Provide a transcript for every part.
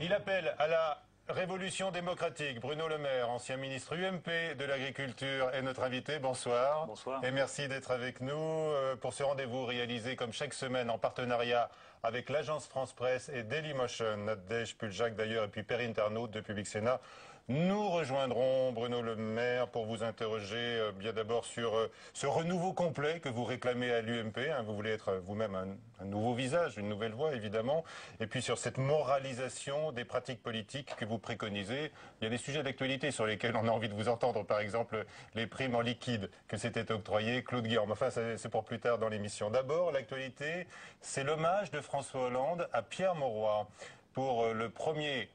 Il appelle à la révolution démocratique. Bruno Le Maire, ancien ministre UMP de l'Agriculture, est notre invité. Bonsoir. Bonsoir. Et merci d'être avec nous pour ce rendez-vous réalisé comme chaque semaine en partenariat avec l'agence France Presse et Dailymotion. Nadège Puljac d'ailleurs et puis Perrine Tarnaud de Public Sénat. Nous rejoindrons Bruno Le Maire pour vous interroger bien d'abord sur ce renouveau complet que vous réclamez à l'UMP. Vous voulez être vous-même un nouveau visage, une nouvelle voix évidemment. Et puis sur cette moralisation des pratiques politiques que vous préconisez. Il y a des sujets d'actualité sur lesquels on a envie de vous entendre. Par exemple, les primes en liquide que s'était octroyé Claude Guillaume. Enfin, c'est pour plus tard dans l'émission. D'abord, l'actualité, c'est l'hommage de François Hollande à Pierre Mauroy pour le Premier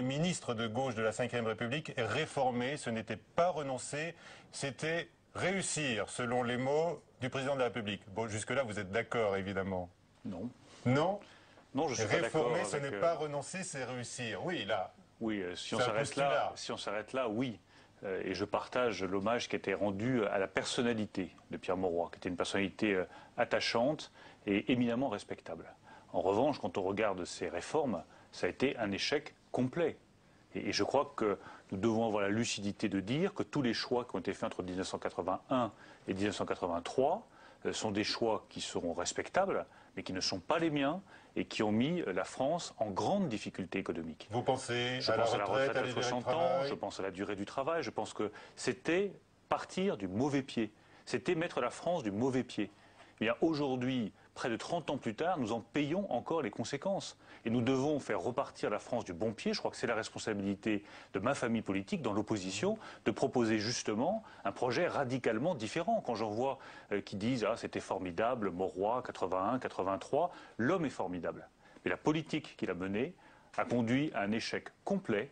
ministre de gauche de la Ve République. Réformer, ce n'était pas renoncer, c'était réussir, selon les mots du président de la République. Bon, jusque-là, vous êtes d'accord, évidemment? Non. Non? Non, je suis pas d'accord. Réformer, ce n'est pas renoncer, c'est réussir. Oui, là. Oui, si on s'arrête là, oui. Et je partage l'hommage qui a été rendu à la personnalité de Pierre Mauroy, qui était une personnalité attachante et éminemment respectable. En revanche, quand on regarde ces réformes, ça a été un échec complet. Et je crois que nous devons avoir la lucidité de dire que tous les choix qui ont été faits entre 1981 et 1983 sont des choix qui seront respectables, mais qui ne sont pas les miens et qui ont mis la France en grande difficulté économique. Vous pensez à la retraite à 60 ans, je pense à la durée du travail, je pense que c'était partir du mauvais pied. C'était mettre la France du mauvais pied. Eh bien, aujourd'hui, près de 30 ans plus tard, nous en payons encore les conséquences. Et nous devons faire repartir la France du bon pied. Je crois que c'est la responsabilité de ma famille politique, dans l'opposition, de proposer justement un projet radicalement différent. Quand j'en vois qui disent « Ah, c'était formidable, Mauroy, 81, 83 », l'homme est formidable. Mais la politique qu'il a menée a conduit à un échec complet.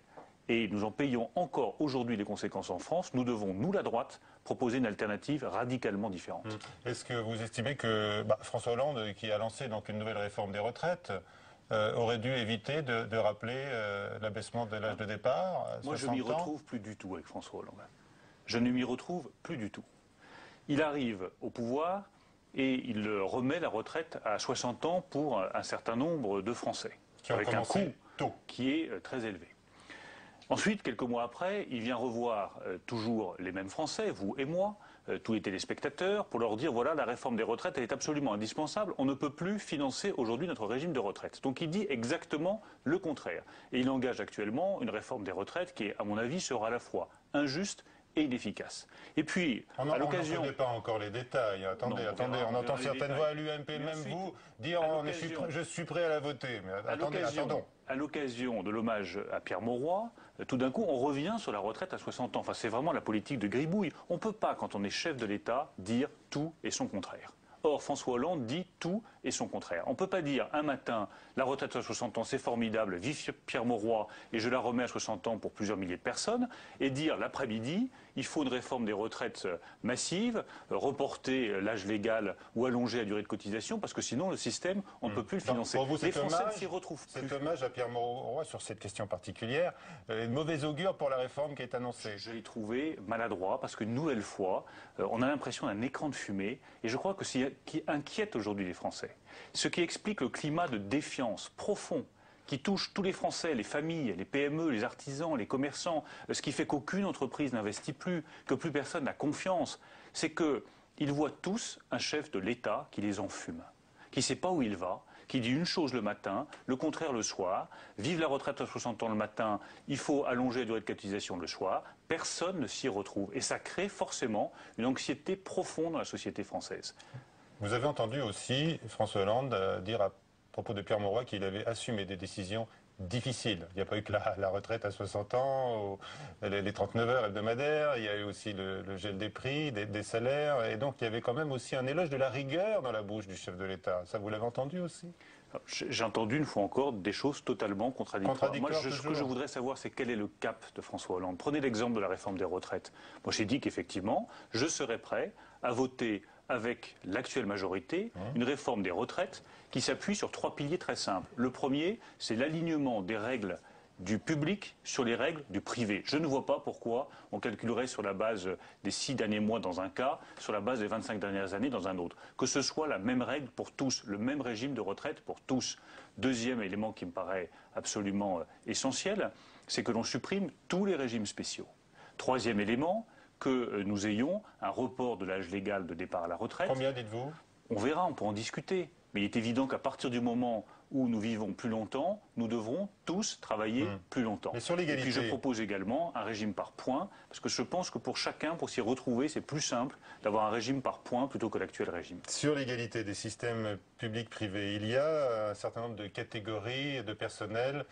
Et nous en payons encore aujourd'hui les conséquences en France. Nous devons, nous la droite, proposer une alternative radicalement différente. Est-ce que vous estimez que François Hollande, qui a lancé donc une nouvelle réforme des retraites, aurait dû éviter de rappeler l'abaissement de l'âge de départ à 60 ans? Moi, je ne m'y retrouve plus du tout avec François Hollande. Je ne m'y retrouve plus du tout. Il arrive au pouvoir et il remet la retraite à 60 ans pour un certain nombre de Français, avec un coût qui est très élevé. Ensuite, quelques mois après, il vient revoir toujours les mêmes Français, vous et moi, tous les téléspectateurs, pour leur dire, voilà, la réforme des retraites, elle est absolument indispensable, on ne peut plus financer aujourd'hui notre régime de retraite. Donc il dit exactement le contraire. Et il engage actuellement une réforme des retraites qui, à mon avis, sera à la fois injuste et inefficace. Et puis, à l'occasion... On ne connaît pas encore les détails. Attendez, on entend certaines voix à l'UMP, même vous, dire je suis prêt à la voter. Mais attendons. À l'occasion de l'hommage à Pierre Mauroy, tout d'un coup, on revient sur la retraite à 60 ans. Enfin, c'est vraiment la politique de gribouille. On ne peut pas, quand on est chef de l'État, dire tout et son contraire. Or, François Hollande dit tout et son contraire. On ne peut pas dire un matin, la retraite à 60 ans, c'est formidable, vive Pierre Mauroy, et je la remets à 60 ans pour plusieurs milliers de personnes, et dire l'après-midi, il faut une réforme des retraites massive, reporter l'âge légal ou allonger la durée de cotisation, parce que sinon, le système, on ne peut plus le financer. Pour vous, les Français ne s'y retrouvent plus. Cet hommage à Pierre Mauroy sur cette question particulière est de mauvais augure pour la réforme qui est annoncée. Je l'ai trouvé maladroit, parce qu'une nouvelle fois, on a l'impression d'un écran de fumée, et je crois que ce qui inquiète aujourd'hui les Français, ce qui explique le climat de défiance profond qui touche tous les Français, les familles, les PME, les artisans, les commerçants, ce qui fait qu'aucune entreprise n'investit plus, que plus personne n'a confiance, c'est qu'ils voient tous un chef de l'État qui les enfume, qui ne sait pas où il va, qui dit une chose le matin, le contraire le soir, vive la retraite à 60 ans le matin, il faut allonger la durée de cotisation le soir, personne ne s'y retrouve. Et ça crée forcément une anxiété profonde dans la société française. Vous avez entendu aussi François Hollande dire à propos de Pierre Mauroy qu'il avait assumé des décisions difficiles. Il n'y a pas eu que la retraite à 60 ans, les 39 heures hebdomadaires, il y a eu aussi le gel des prix, des salaires, et donc il y avait quand même aussi un éloge de la rigueur dans la bouche du chef de l'État. Ça, vous l'avez entendu aussi? J'ai entendu une fois encore des choses totalement contradictoires. Moi, ce que je voudrais savoir, c'est quel est le cap de François Hollande. Prenez l'exemple de la réforme des retraites. Moi, j'ai dit qu'effectivement, je serais prêt à voter avec l'actuelle majorité une réforme des retraites qui s'appuie sur 3 piliers très simples. Le premier, c'est l'alignement des règles du public sur les règles du privé. Je ne vois pas pourquoi on calculerait sur la base des 6 derniers mois dans un cas, sur la base des 25 dernières années dans un autre. Que ce soit la même règle pour tous, le même régime de retraite pour tous. Deuxième élément qui me paraît absolument essentiel, c'est que l'on supprime tous les régimes spéciaux. Troisième élément, que nous ayons un report de l'âge légal de départ à la retraite. Combien dites-vous? On verra, on peut en discuter. Mais il est évident qu'à partir du moment où nous vivons plus longtemps, nous devrons tous travailler plus longtemps. Mais sur l'égalité... Et puis je propose également un régime par points, parce que je pense que pour chacun, pour s'y retrouver, c'est plus simple d'avoir un régime par points plutôt que l'actuel régime. Sur l'égalité des systèmes publics-privés, il y a un certain nombre de catégories de personnel,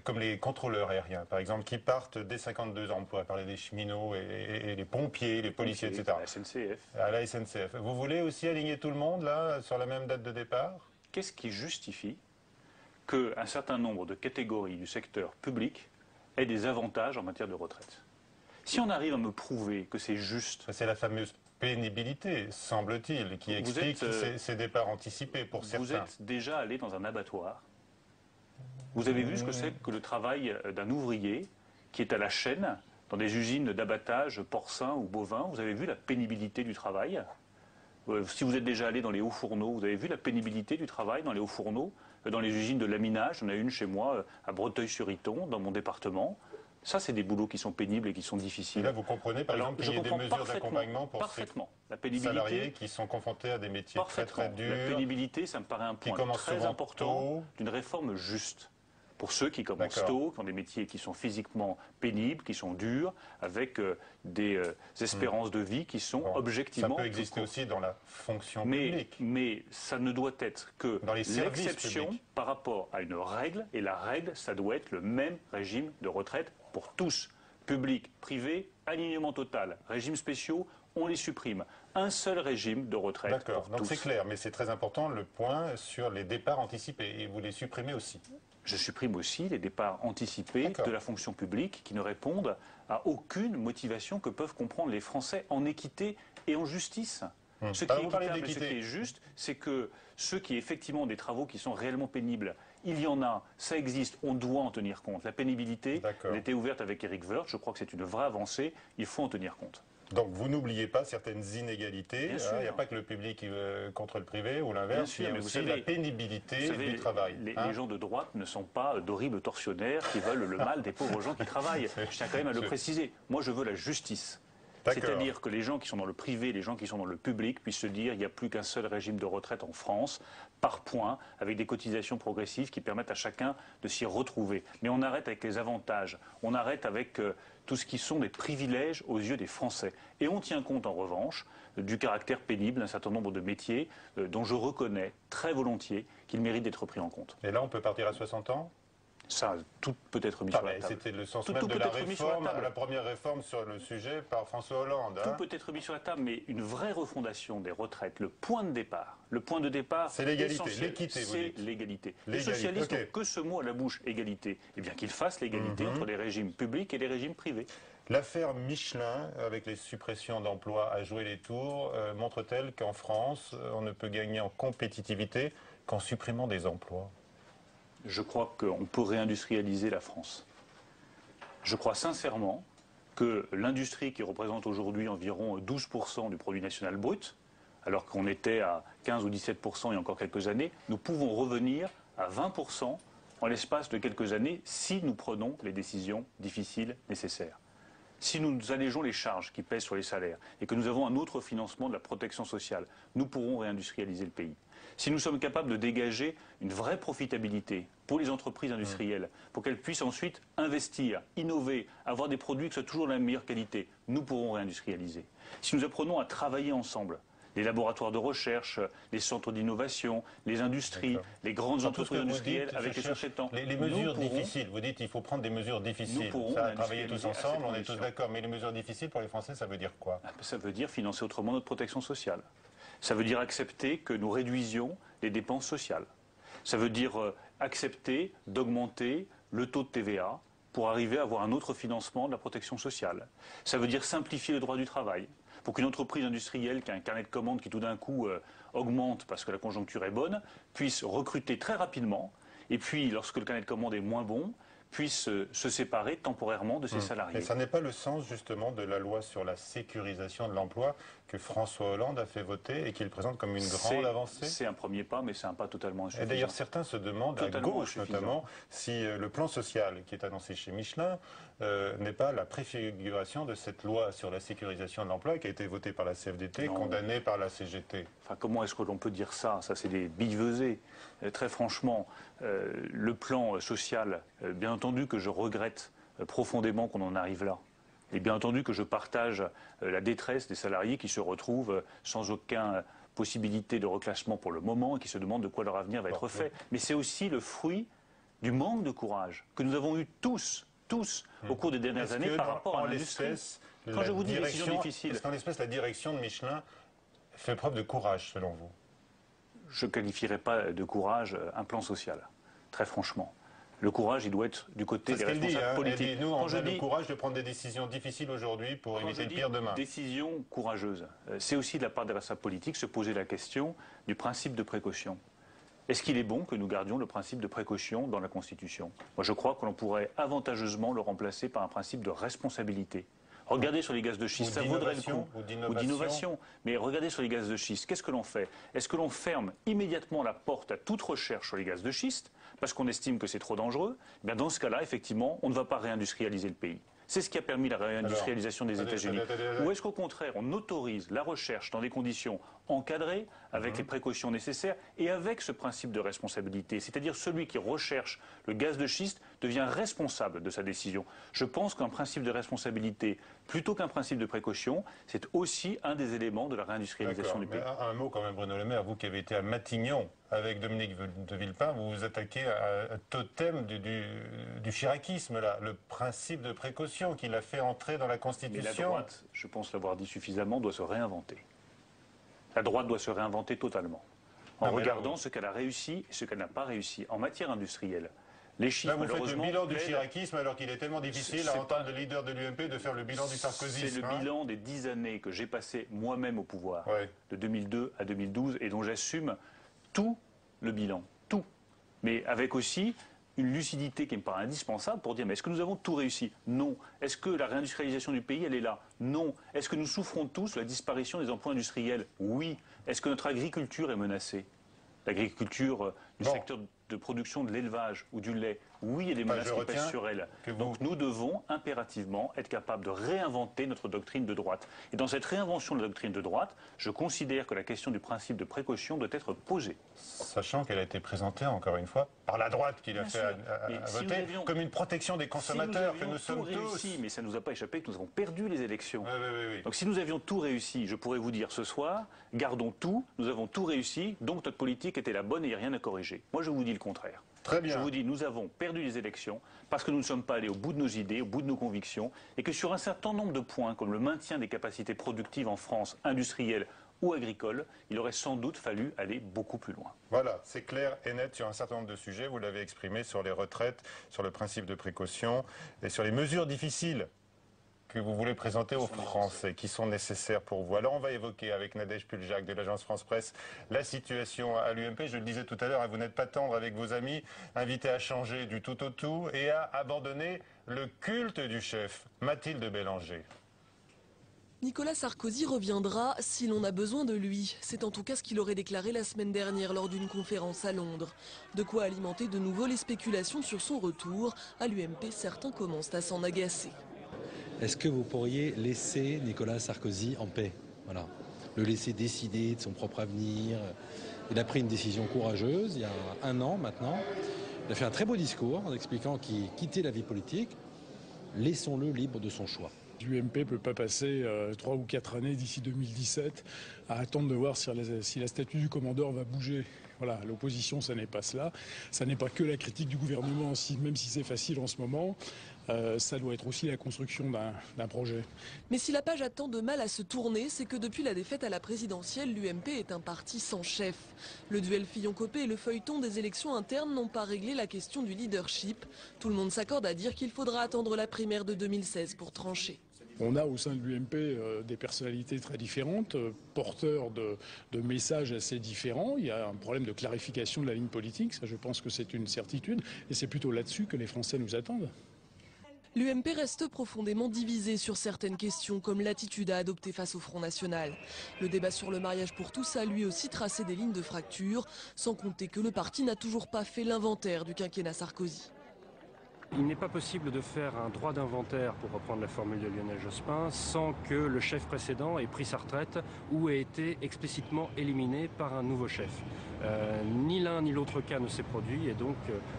comme les contrôleurs aériens, par exemple, qui partent dès 52 ans. On pourrait parler des cheminots et les pompiers, les policiers, etc. À la SNCF. À la SNCF. Vous voulez aussi aligner tout le monde, là, sur la même date de départ? Qu'est-ce qui justifie qu'un certain nombre de catégories du secteur public aient des avantages en matière de retraite? Si on arrive à me prouver que c'est juste... C'est la fameuse pénibilité, semble-t-il, qui explique ces départs anticipés pour certains. Vous êtes déjà allé dans un abattoir. Vous avez vu ce que c'est que le travail d'un ouvrier qui est à la chaîne dans des usines d'abattage porcin ou bovin. Vous avez vu la pénibilité du travail? Si vous êtes déjà allé dans les hauts fourneaux, vous avez vu la pénibilité du travail dans les hauts fourneaux, dans les usines de laminage. J'en ai une chez moi à Breteuil-sur-Iton, dans mon département. Ça, c'est des boulots qui sont pénibles et qui sont difficiles. Et là, vous comprenez, par exemple, qu'il y ait des mesures d'accompagnement pour ces salariés qui sont confrontés à des métiers très, très durs. La pénibilité, ça me paraît un point très important d'une réforme juste. Pour ceux qui commencent tôt, qui ont des métiers qui sont physiquement pénibles, qui sont durs, avec des espérances de vie qui sont objectivement... Ça peut exister aussi dans la fonction publique. Mais ça ne doit être que l'exception par rapport à une règle, et la règle, ça doit être le même régime de retraite pour tous. Public, privé, alignement total, régimes spéciaux, on les supprime. Un seul régime de retraite pour tous. D'accord, donc c'est clair, mais c'est très important le point sur les départs anticipés, et vous les supprimez aussi. Je supprime aussi les départs anticipés de la fonction publique qui ne répondent à aucune motivation que peuvent comprendre les Français en équité et en justice. Ce qui est équitable, ce qui est juste, c'est que ceux qui effectivement ont des travaux qui sont réellement pénibles, il y en a, ça existe, on doit en tenir compte. La pénibilité, elle était ouverte avec Éric Woerth, je crois que c'est une vraie avancée, il faut en tenir compte. Donc vous n'oubliez pas certaines inégalités. Il n'y a pas que le public contre le privé ou l'inverse, il y a aussi la pénibilité du travail. Les gens de droite ne sont pas d'horribles tortionnaires qui veulent le mal des pauvres gens qui travaillent. Je tiens quand même à le préciser. Moi, je veux la justice. C'est-à-dire que les gens qui sont dans le privé, les gens qui sont dans le public puissent se dire qu'il n'y a plus qu'un seul régime de retraite en France, par points, avec des cotisations progressives qui permettent à chacun de s'y retrouver. Mais on arrête avec les avantages, on arrête avec tout ce qui sont des privilèges aux yeux des Français. Et on tient compte en revanche du caractère pénible d'un certain nombre de métiers dont je reconnais très volontiers qu'ils méritent d'être pris en compte. Et là, on peut partir à 60 ans ? Ça, tout peut être mis sur la table. C'était le sens même de la réforme, la première réforme sur le sujet par François Hollande. Tout peut être mis sur la table, mais une vraie refondation des retraites, le point de départ c'est l'égalité, l'équité, c'est l'égalité. Les socialistes n'ont que ce mot à la bouche, égalité. Eh bien qu'ils fassent l'égalité entre les régimes publics et les régimes privés. L'affaire Michelin, avec les suppressions d'emplois à jouer les tours, montre-t-elle qu'en France, on ne peut gagner en compétitivité qu'en supprimant des emplois ? Je crois qu'on peut réindustrialiser la France. Je crois sincèrement que l'industrie qui représente aujourd'hui environ 12% du produit national brut, alors qu'on était à 15 ou 17% il y a encore quelques années, nous pouvons revenir à 20% en l'espace de quelques années si nous prenons les décisions difficiles nécessaires. Si nous allégeons les charges qui pèsent sur les salaires et que nous avons un autre financement de la protection sociale, nous pourrons réindustrialiser le pays. Si nous sommes capables de dégager une vraie profitabilité pour les entreprises industrielles, pour qu'elles puissent ensuite investir, innover, avoir des produits qui soient toujours de la meilleure qualité, nous pourrons réindustrialiser. Si nous apprenons à travailler ensemble, les laboratoires de recherche, les centres d'innovation, les industries, les grandes entreprises industrielles avec les sous-traitants. Les mesures difficiles, vous dites qu'il faut prendre des mesures difficiles. Ça a travaillé tous ensemble, on est tous d'accord. Mais les mesures difficiles pour les Français, ça veut dire quoi? Ça veut dire financer autrement notre protection sociale. Ça veut dire accepter que nous réduisions les dépenses sociales. Ça veut dire accepter d'augmenter le taux de TVA pour arriver à avoir un autre financement de la protection sociale. Ça veut dire simplifier le droit du travail pour qu'une entreprise industrielle qui a un carnet de commandes qui tout d'un coup augmente parce que la conjoncture est bonne, puisse recruter très rapidement. Et puis, lorsque le carnet de commandes est moins bon, puisse se séparer temporairement de ses salariés. Mais ça n'est pas le sens justement de la loi sur la sécurisation de l'emploi que François Hollande a fait voter et qu'il présente comme une grande avancée. C'est un premier pas, mais c'est un pas totalement insuffisant. Et d'ailleurs, certains se demandent, à gauche notamment, si le plan social qui est annoncé chez Michelin n'est pas la préfiguration de cette loi sur la sécurisation de l'emploi qui a été votée par la CFDT, condamnée par la CGT. Enfin, comment est-ce que l'on peut dire ça? Ça, c'est des billevesées. Très franchement, le plan social, bien entendu que je regrette profondément qu'on en arrive là. Et bien entendu que je partage la détresse des salariés qui se retrouvent sans aucune possibilité de reclassement pour le moment et qui se demandent de quoi leur avenir va être fait. Mais c'est aussi le fruit du manque de courage que nous avons eu tous au cours des dernières années par rapport à l'industrie. Quand je vous dis décision difficile... Est-ce qu'en l'espèce, la direction de Michelin fait preuve de courage, selon vous? Je ne qualifierais pas de courage un plan social, très franchement. Le courage, il doit être du côté des responsables politiques. Elle dit, nous, on a le courage de prendre des décisions difficiles aujourd'hui pour éviter le pire demain. Décision courageuse. C'est aussi de la part des responsables politiques se poser la question du principe de précaution. Est-ce qu'il est bon que nous gardions le principe de précaution dans la Constitution? Moi, je crois que l'on pourrait avantageusement le remplacer par un principe de responsabilité. Regardez sur les gaz de schiste, ça vaudrait le coup. Ou d'innovation. Mais regardez sur les gaz de schiste, qu'est-ce que l'on fait? Est-ce que l'on ferme immédiatement la porte à toute recherche sur les gaz de schiste parce qu'on estime que c'est trop dangereux? Eh bien dans ce cas-là, effectivement, on ne va pas réindustrialiser le pays. C'est ce qui a permis la réindustrialisation des États-Unis. Ou est-ce qu'au contraire, on autorise la recherche dans des conditions encadrées, avec les précautions nécessaires et avec ce principe de responsabilité? C'est-à-dire celui qui recherche le gaz de schiste devient responsable de sa décision. Je pense qu'un principe de responsabilité, plutôt qu'un principe de précaution, c'est aussi un des éléments de la réindustrialisation du pays. Un mot quand même, Bruno Le Maire, vous qui avez été à Matignon avec Dominique de Villepin, vous vous attaquez à un totem du chiraquisme, là, le principe de précaution qu'il a fait entrer dans la Constitution. Mais la droite, je pense l'avoir dit suffisamment, doit se réinventer. La droite doit se réinventer totalement, en regardant ce qu'elle a réussi et ce qu'elle n'a pas réussi en matière industrielle. Les chiffres, là, vous faites le bilan du chiraquisme alors qu'il est tellement difficile à entendre le leader de l'UMP de faire le bilan du sarkozysme. C'est le bilan des 10 années que j'ai passées moi-même au pouvoir, de 2002 à 2012, et dont j'assume tout le bilan, tout. Mais avec aussi une lucidité qui me paraît indispensable pour dire, mais est-ce que nous avons tout réussi? Non. Est-ce que la réindustrialisation du pays, elle est là? Non. Est-ce que nous souffrons tous de la disparition des emplois industriels? Oui. Est-ce que notre agriculture est menacée? L'agriculture du secteur de production de l'élevage ou du lait, oui, il y a des menaces qui pèsent sur elle. Donc nous devons impérativement être capables de réinventer notre doctrine de droite. Et dans cette réinvention de la doctrine de droite, je considère que la question du principe de précaution doit être posée. Sachant qu'elle a été présentée, encore une fois, par la droite qui l'a fait voter, comme une protection des consommateurs que nous sommes tous. Mais ça ne nous a pas échappé que nous avons perdu les élections. Donc si nous avions tout réussi, je pourrais vous dire ce soir, gardons tout, nous avons tout réussi, donc notre politique était la bonne et il n'y a rien à corriger. Moi je vous dis le contraire. Très bien. Je vous dis, nous avons perdu les élections parce que nous ne sommes pas allés au bout de nos idées, au bout de nos convictions, et que sur un certain nombre de points, comme le maintien des capacités productives en France, industrielles ou agricoles, il aurait sans doute fallu aller beaucoup plus loin. Voilà, c'est clair et net sur un certain nombre de sujets. Vous l'avez exprimé sur les retraites, sur le principe de précaution et sur les mesures difficiles que vous voulez présenter aux Français, qui sont nécessaires pour vous. Alors on va évoquer avec Nadège Puljac de l'agence France Presse la situation à l'UMP. Je le disais tout à l'heure, vous n'êtes pas tendre avec vos amis, invités à changer du tout au tout et à abandonner le culte du chef. Mathilde Bélanger. Nicolas Sarkozy reviendra si l'on a besoin de lui. C'est en tout cas ce qu'il aurait déclaré la semaine dernière lors d'une conférence à Londres. De quoi alimenter de nouveau les spéculations sur son retour. À l'UMP, certains commencent à s'en agacer. Est-ce que vous pourriez laisser Nicolas Sarkozy en paix? Voilà. Le laisser décider de son propre avenir. Il a pris une décision courageuse il y a 1 an maintenant. Il a fait un très beau discours en expliquant qu'il quittait la vie politique. Laissons-le libre de son choix. L'UMP ne peut pas passer 3 ou 4 années d'ici 2017 à attendre de voir si la statue du commandeur va bouger. Voilà, l'opposition, ça n'est pas cela. Ça n'est pas que la critique du gouvernement, même si c'est facile en ce moment. Ça doit être aussi la construction d'un projet. Mais si la page a tant de mal à se tourner, c'est que depuis la défaite à la présidentielle, l'UMP est un parti sans chef. Le duel Fillon-Copé et le feuilleton des élections internes n'ont pas réglé la question du leadership. Tout le monde s'accorde à dire qu'il faudra attendre la primaire de 2016 pour trancher. On a au sein de l'UMP des personnalités très différentes, porteurs de messages assez différents. Il y a un problème de clarification de la ligne politique, ça je pense que c'est une certitude, et c'est plutôt là-dessus que les Français nous attendent. L'UMP reste profondément divisée sur certaines questions, comme l'attitude à adopter face au Front National. Le débat sur le mariage pour tous a lui aussi tracé des lignes de fracture, sans compter que le parti n'a toujours pas fait l'inventaire du quinquennat Sarkozy. Il n'est pas possible de faire un droit d'inventaire, pour reprendre la formule de Lionel Jospin, sans que le chef précédent ait pris sa retraite ou ait été explicitement éliminé par un nouveau chef. Ni l'un ni l'autre cas ne s'est produit et donc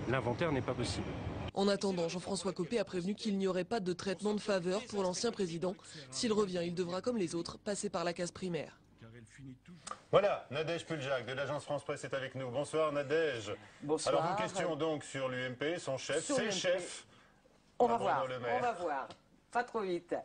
l'inventaire n'est pas possible. En attendant, Jean-François Copé a prévenu qu'il n'y aurait pas de traitement de faveur pour l'ancien président. S'il revient, il devra, comme les autres, passer par la case primaire. Voilà, Nadège Puljac de l'agence France Presse est avec nous. Bonsoir Nadège. Bonsoir. Alors une question donc sur l'UMP, son chef, ses chefs. On va voir. Pas trop vite.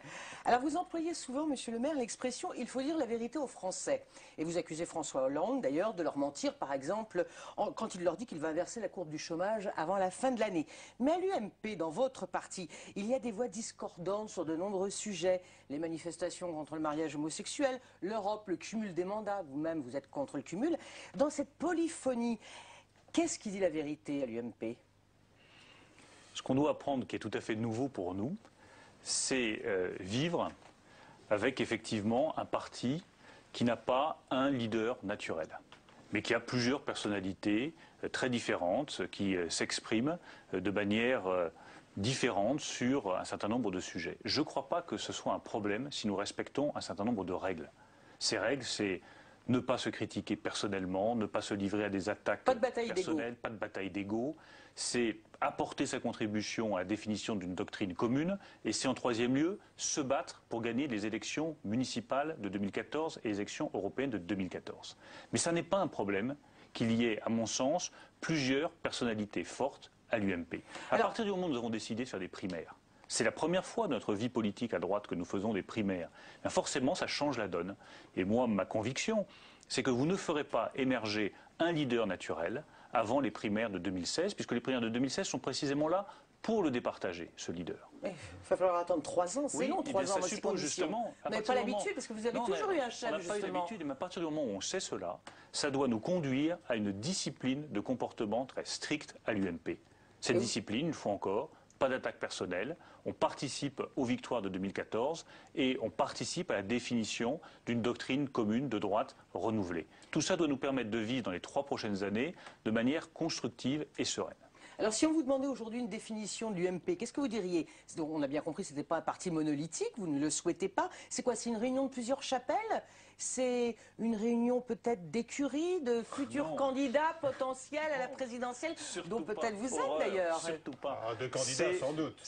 Alors vous employez souvent, Monsieur le maire, l'expression « il faut dire la vérité aux Français ». Et vous accusez François Hollande, d'ailleurs, de leur mentir, par exemple, quand il leur dit qu'il va inverser la courbe du chômage avant la fin de l'année. Mais à l'UMP, dans votre parti, il y a des voix discordantes sur de nombreux sujets. Les manifestations contre le mariage homosexuel, l'Europe, le cumul des mandats. Vous-même, vous êtes contre le cumul. Dans cette polyphonie, qu'est-ce qui dit la vérité à l'UMP ? Ce qu'on doit apprendre, qui est tout à fait nouveau pour nous, c'est vivre avec effectivement un parti qui n'a pas un leader naturel, mais qui a plusieurs personnalités très différentes, qui s'expriment de manière différente sur un certain nombre de sujets. Je ne crois pas que ce soit un problème si nous respectons un certain nombre de règles. Ces règles, c'est ne pas se critiquer personnellement, ne pas se livrer à des attaques personnelles, pas de bataille d'ego. C'est apporter sa contribution à la définition d'une doctrine commune, et c'est en troisième lieu se battre pour gagner les élections municipales de 2014 et les élections européennes de 2014. Mais ça n'est pas un problème qu'il y ait, à mon sens, plusieurs personnalités fortes à l'UMP. À partir du moment où nous avons décidé de faire des primaires, c'est la première fois de notre vie politique à droite que nous faisons des primaires. Bien forcément, ça change la donne. Et moi, ma conviction, c'est que vous ne ferez pas émerger un leader naturel avant les primaires de 2016, puisque les primaires de 2016 sont précisément là pour le départager, ce leader. Il va falloir attendre 3 ans, c'est long, 3 ans. Ça suppose justement... Vous n'avez pas l'habitude, parce que vous avez toujours eu un chef, justement. On n'a pas eu l'habitude, mais à partir du moment où on sait cela, ça doit nous conduire à une discipline de comportement très stricte à l'UMP. Cette discipline, une fois encore, pas d'attaque personnelle, on participe aux victoires de 2014 et on participe à la définition d'une doctrine commune de droite renouvelée. Tout ça doit nous permettre de vivre dans les 3 prochaines années de manière constructive et sereine. Alors si on vous demandait aujourd'hui une définition de l'UMP, qu'est-ce que vous diriez? On a bien compris que ce n'était pas un parti monolithique, vous ne le souhaitez pas. C'est quoi? C'est une réunion de plusieurs chapelles? C'est une réunion peut-être d'écurie de futurs candidats potentiels à la présidentielle, dont peut-être vous êtes d'ailleurs. Surtout pas. De candidats sans doute.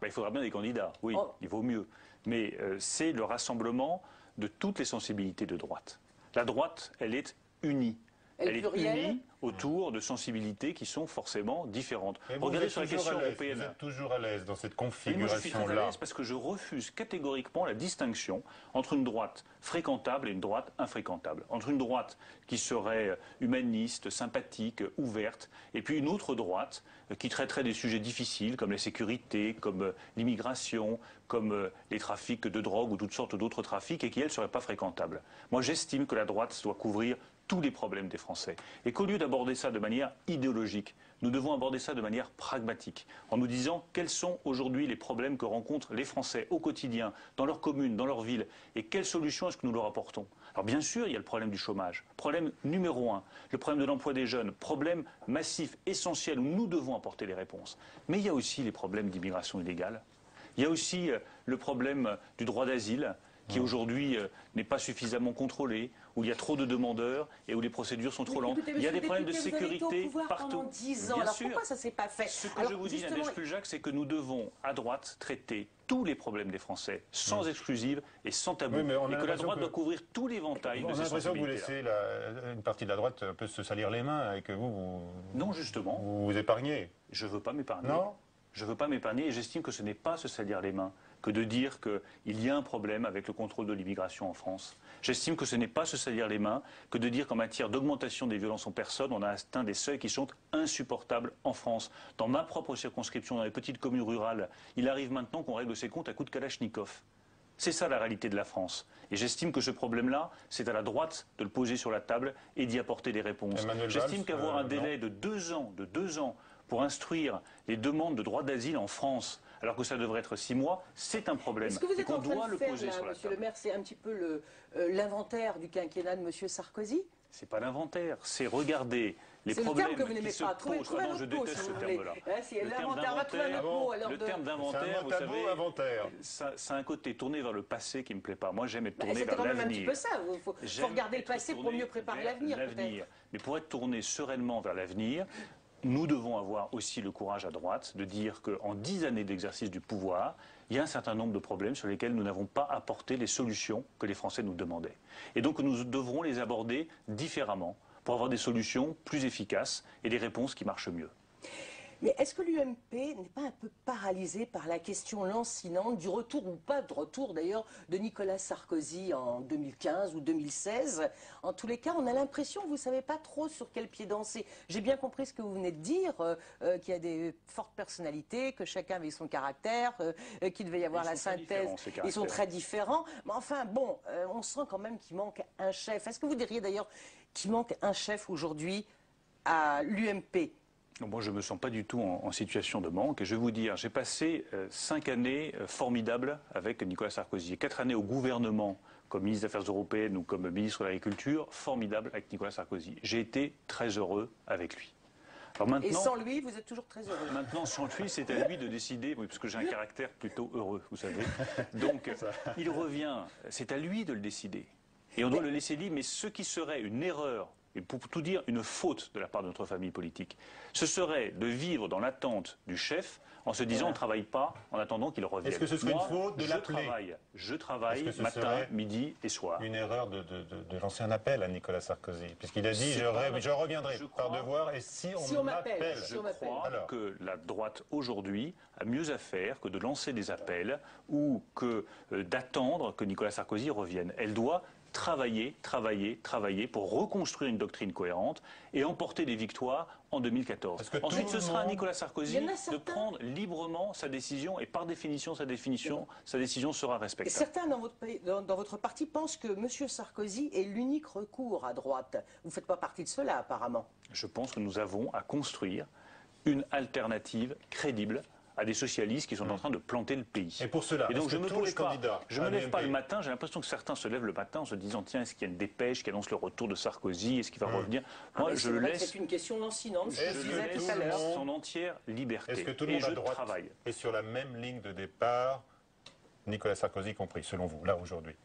Il faudra bien des candidats, oui, il vaut mieux. Mais c'est le rassemblement de toutes les sensibilités de droite. La droite, elle est unie. Elle est unie autour de sensibilités qui sont forcément différentes. Regardez sur la question européenne. Vous êtes toujours à l'aise dans cette configuration-là. Moi, je suis très à l'aise parce que je refuse catégoriquement la distinction entre une droite fréquentable et une droite infréquentable. Entre une droite qui serait humaniste, sympathique, ouverte, et puis une autre droite qui traiterait des sujets difficiles comme la sécurité, comme l'immigration, comme les trafics de drogue ou toutes sortes d'autres trafics, et qui, elle, ne serait pas fréquentable. Moi, j'estime que la droite doit couvrir tous les problèmes des Français. Et qu'au lieu d'aborder ça de manière idéologique, nous devons aborder ça de manière pragmatique, en nous disant quels sont aujourd'hui les problèmes que rencontrent les Français au quotidien, dans leurs communes, dans leurs villes, et quelles solutions est-ce que nous leur apportons. Alors bien sûr, il y a le problème du chômage, problème numéro 1, le problème de l'emploi des jeunes, problème massif, essentiel, où nous devons apporter les réponses. Mais il y a aussi les problèmes d'immigration illégale, il y a aussi le problème du droit d'asile, qui aujourd'hui n'est pas suffisamment contrôlé, où il y a trop de demandeurs et où les procédures sont trop lentes. Il y a des problèmes de sécurité partout. 10 ans. Alors pourquoi ça ne s'est pas fait? Ce que je vous dis, Nadège Puljac, c'est que nous devons, à droite, traiter tous les problèmes des Français, sans exclusive et sans tabou. Et que la droite doit couvrir tous les éventails de ces sensibilités. On a l'impression que vous laissez une partie de la droite un peu se salir les mains et que vous non, justement. Vous vous épargnez. Je ne veux pas m'épargner. Non. Je ne veux pas m'épargner et j'estime que ce n'est pas se salir les mains que de dire qu'il y a un problème avec le contrôle de l'immigration en France. J'estime que ce n'est pas se salir les mains que de dire qu'en matière d'augmentation des violences en personne, on a atteint des seuils qui sont insupportables en France. Dans ma propre circonscription, dans les petites communes rurales, il arrive maintenant qu'on règle ses comptes à coups de kalachnikov. C'est ça la réalité de la France. Et j'estime que ce problème-là, c'est à la droite de le poser sur la table et d'y apporter des réponses. J'estime qu'avoir un délai de 2 ans pour instruire les demandes de droit d'asile en France, alors que ça devrait être 6 mois, c'est un problème. Ce que vous êtes en train de faire, là, Monsieur le maire, c'est un petit peu l'inventaire du quinquennat de Monsieur Sarkozy? C'est pas l'inventaire, c'est regarder les problèmes que vous n'aimez pas. Trouvez un autre mot, si vous voulez. C'est l'inventaire, on va trouver un autre mot. Le terme d'inventaire, vous savez, ça a un côté tourné vers le passé qui ne me plaît pas. Moi, j'aime être tourné vers l'avenir. C'est quand même un petit peu ça. Il faut regarder le passé pour mieux préparer l'avenir, peut-être. Mais pour être tourné sereinement vers l'avenir, nous devons avoir aussi le courage à droite de dire qu'en 10 années d'exercice du pouvoir, il y a un certain nombre de problèmes sur lesquels nous n'avons pas apporté les solutions que les Français nous demandaient. Et donc nous devrons les aborder différemment pour avoir des solutions plus efficaces et des réponses qui marchent mieux. Mais est-ce que l'UMP n'est pas un peu paralysé par la question lancinante du retour, ou pas de retour d'ailleurs, de Nicolas Sarkozy en 2015 ou 2016? En tous les cas, on a l'impression que vous ne savez pas trop sur quel pied danser. J'ai bien compris ce que vous venez de dire, qu'il y a des fortes personnalités, que chacun avait son caractère, qu'il devait y avoir la synthèse. Ils sont très différents. Mais enfin, bon, on sent quand même qu'il manque un chef. Est-ce que vous diriez d'ailleurs qu'il manque un chef aujourd'hui à l'UMP? Moi, je ne me sens pas du tout en situation de manque. Et je vais vous dire, j'ai passé 5 années formidables avec Nicolas Sarkozy. 4 années au gouvernement comme ministre des Affaires européennes ou comme ministre de l'Agriculture, formidable avec Nicolas Sarkozy. J'ai été très heureux avec lui. Alors maintenant, et sans lui, vous êtes toujours très heureux. Maintenant, sans lui, c'est à lui de décider, oui, parce que j'ai un caractère plutôt heureux, vous savez. Donc, il revient, c'est à lui de le décider. Et on doit le laisser libre, mais ce qui serait une erreur, et pour tout dire, une faute de la part de notre famille politique, ce serait de vivre dans l'attente du chef en se disant on ne travaille pas en attendant qu'il revienne. Est-ce que ce serait une faute de l'appeler? Je travaille matin, midi et soir. Une erreur de lancer un appel à Nicolas Sarkozy, puisqu'il a dit je reviendrai par devoir et si on m'appelle. Je crois que la droite aujourd'hui a mieux à faire que de lancer des appels ou que d'attendre que Nicolas Sarkozy revienne. Elle doit travailler pour reconstruire une doctrine cohérente et emporter des victoires en 2014. Ensuite, ce sera à Nicolas Sarkozy de prendre librement sa décision et par définition, sa décision sera respectable. Certains dans votre parti pensent que M. Sarkozy est l'unique recours à droite. Vous ne faites pas partie de cela, apparemment. Je pense que nous avons à construire une alternative crédible à des socialistes qui sont en train de planter le pays. Et pour cela, donc je ne me lève pas le matin, j'ai l'impression que certains se lèvent le matin en se disant tiens, est-ce qu'il y a une dépêche qui annonce le retour de Sarkozy, est-ce qu'il va revenir? Moi, je le laisse. C'est une question lancinante, je disais tout à l'heure. Son entière liberté. Est-ce que tout le monde à droite est sur la même ligne de départ, Nicolas Sarkozy compris, selon vous, là, aujourd'hui?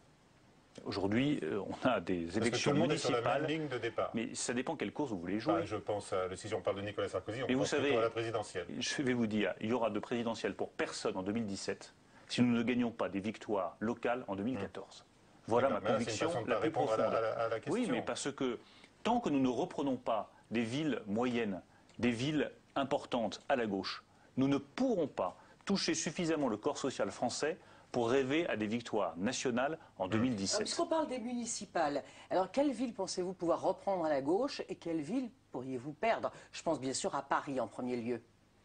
Aujourd'hui, on a des élections municipales. Sur la même ligne de départ. Mais ça dépend quelle course vous voulez jouer. Je pense, si on parle de Nicolas Sarkozy, on pense plutôt à la présidentielle. Je vais vous dire, il y aura de présidentielle pour personne en 2017 si nous ne gagnons pas des victoires locales en 2014. Voilà ma conviction la plus profonde. À la question. Oui, mais parce que tant que nous ne reprenons pas des villes moyennes, des villes importantes à la gauche, nous ne pourrons pas toucher suffisamment le corps social français pour rêver à des victoires nationales en 2017. Puisqu'on parle des municipales, alors quelle ville pensez-vous pouvoir reprendre à la gauche et quelle ville pourriez-vous perdre? Je pense bien sûr à Paris en premier lieu.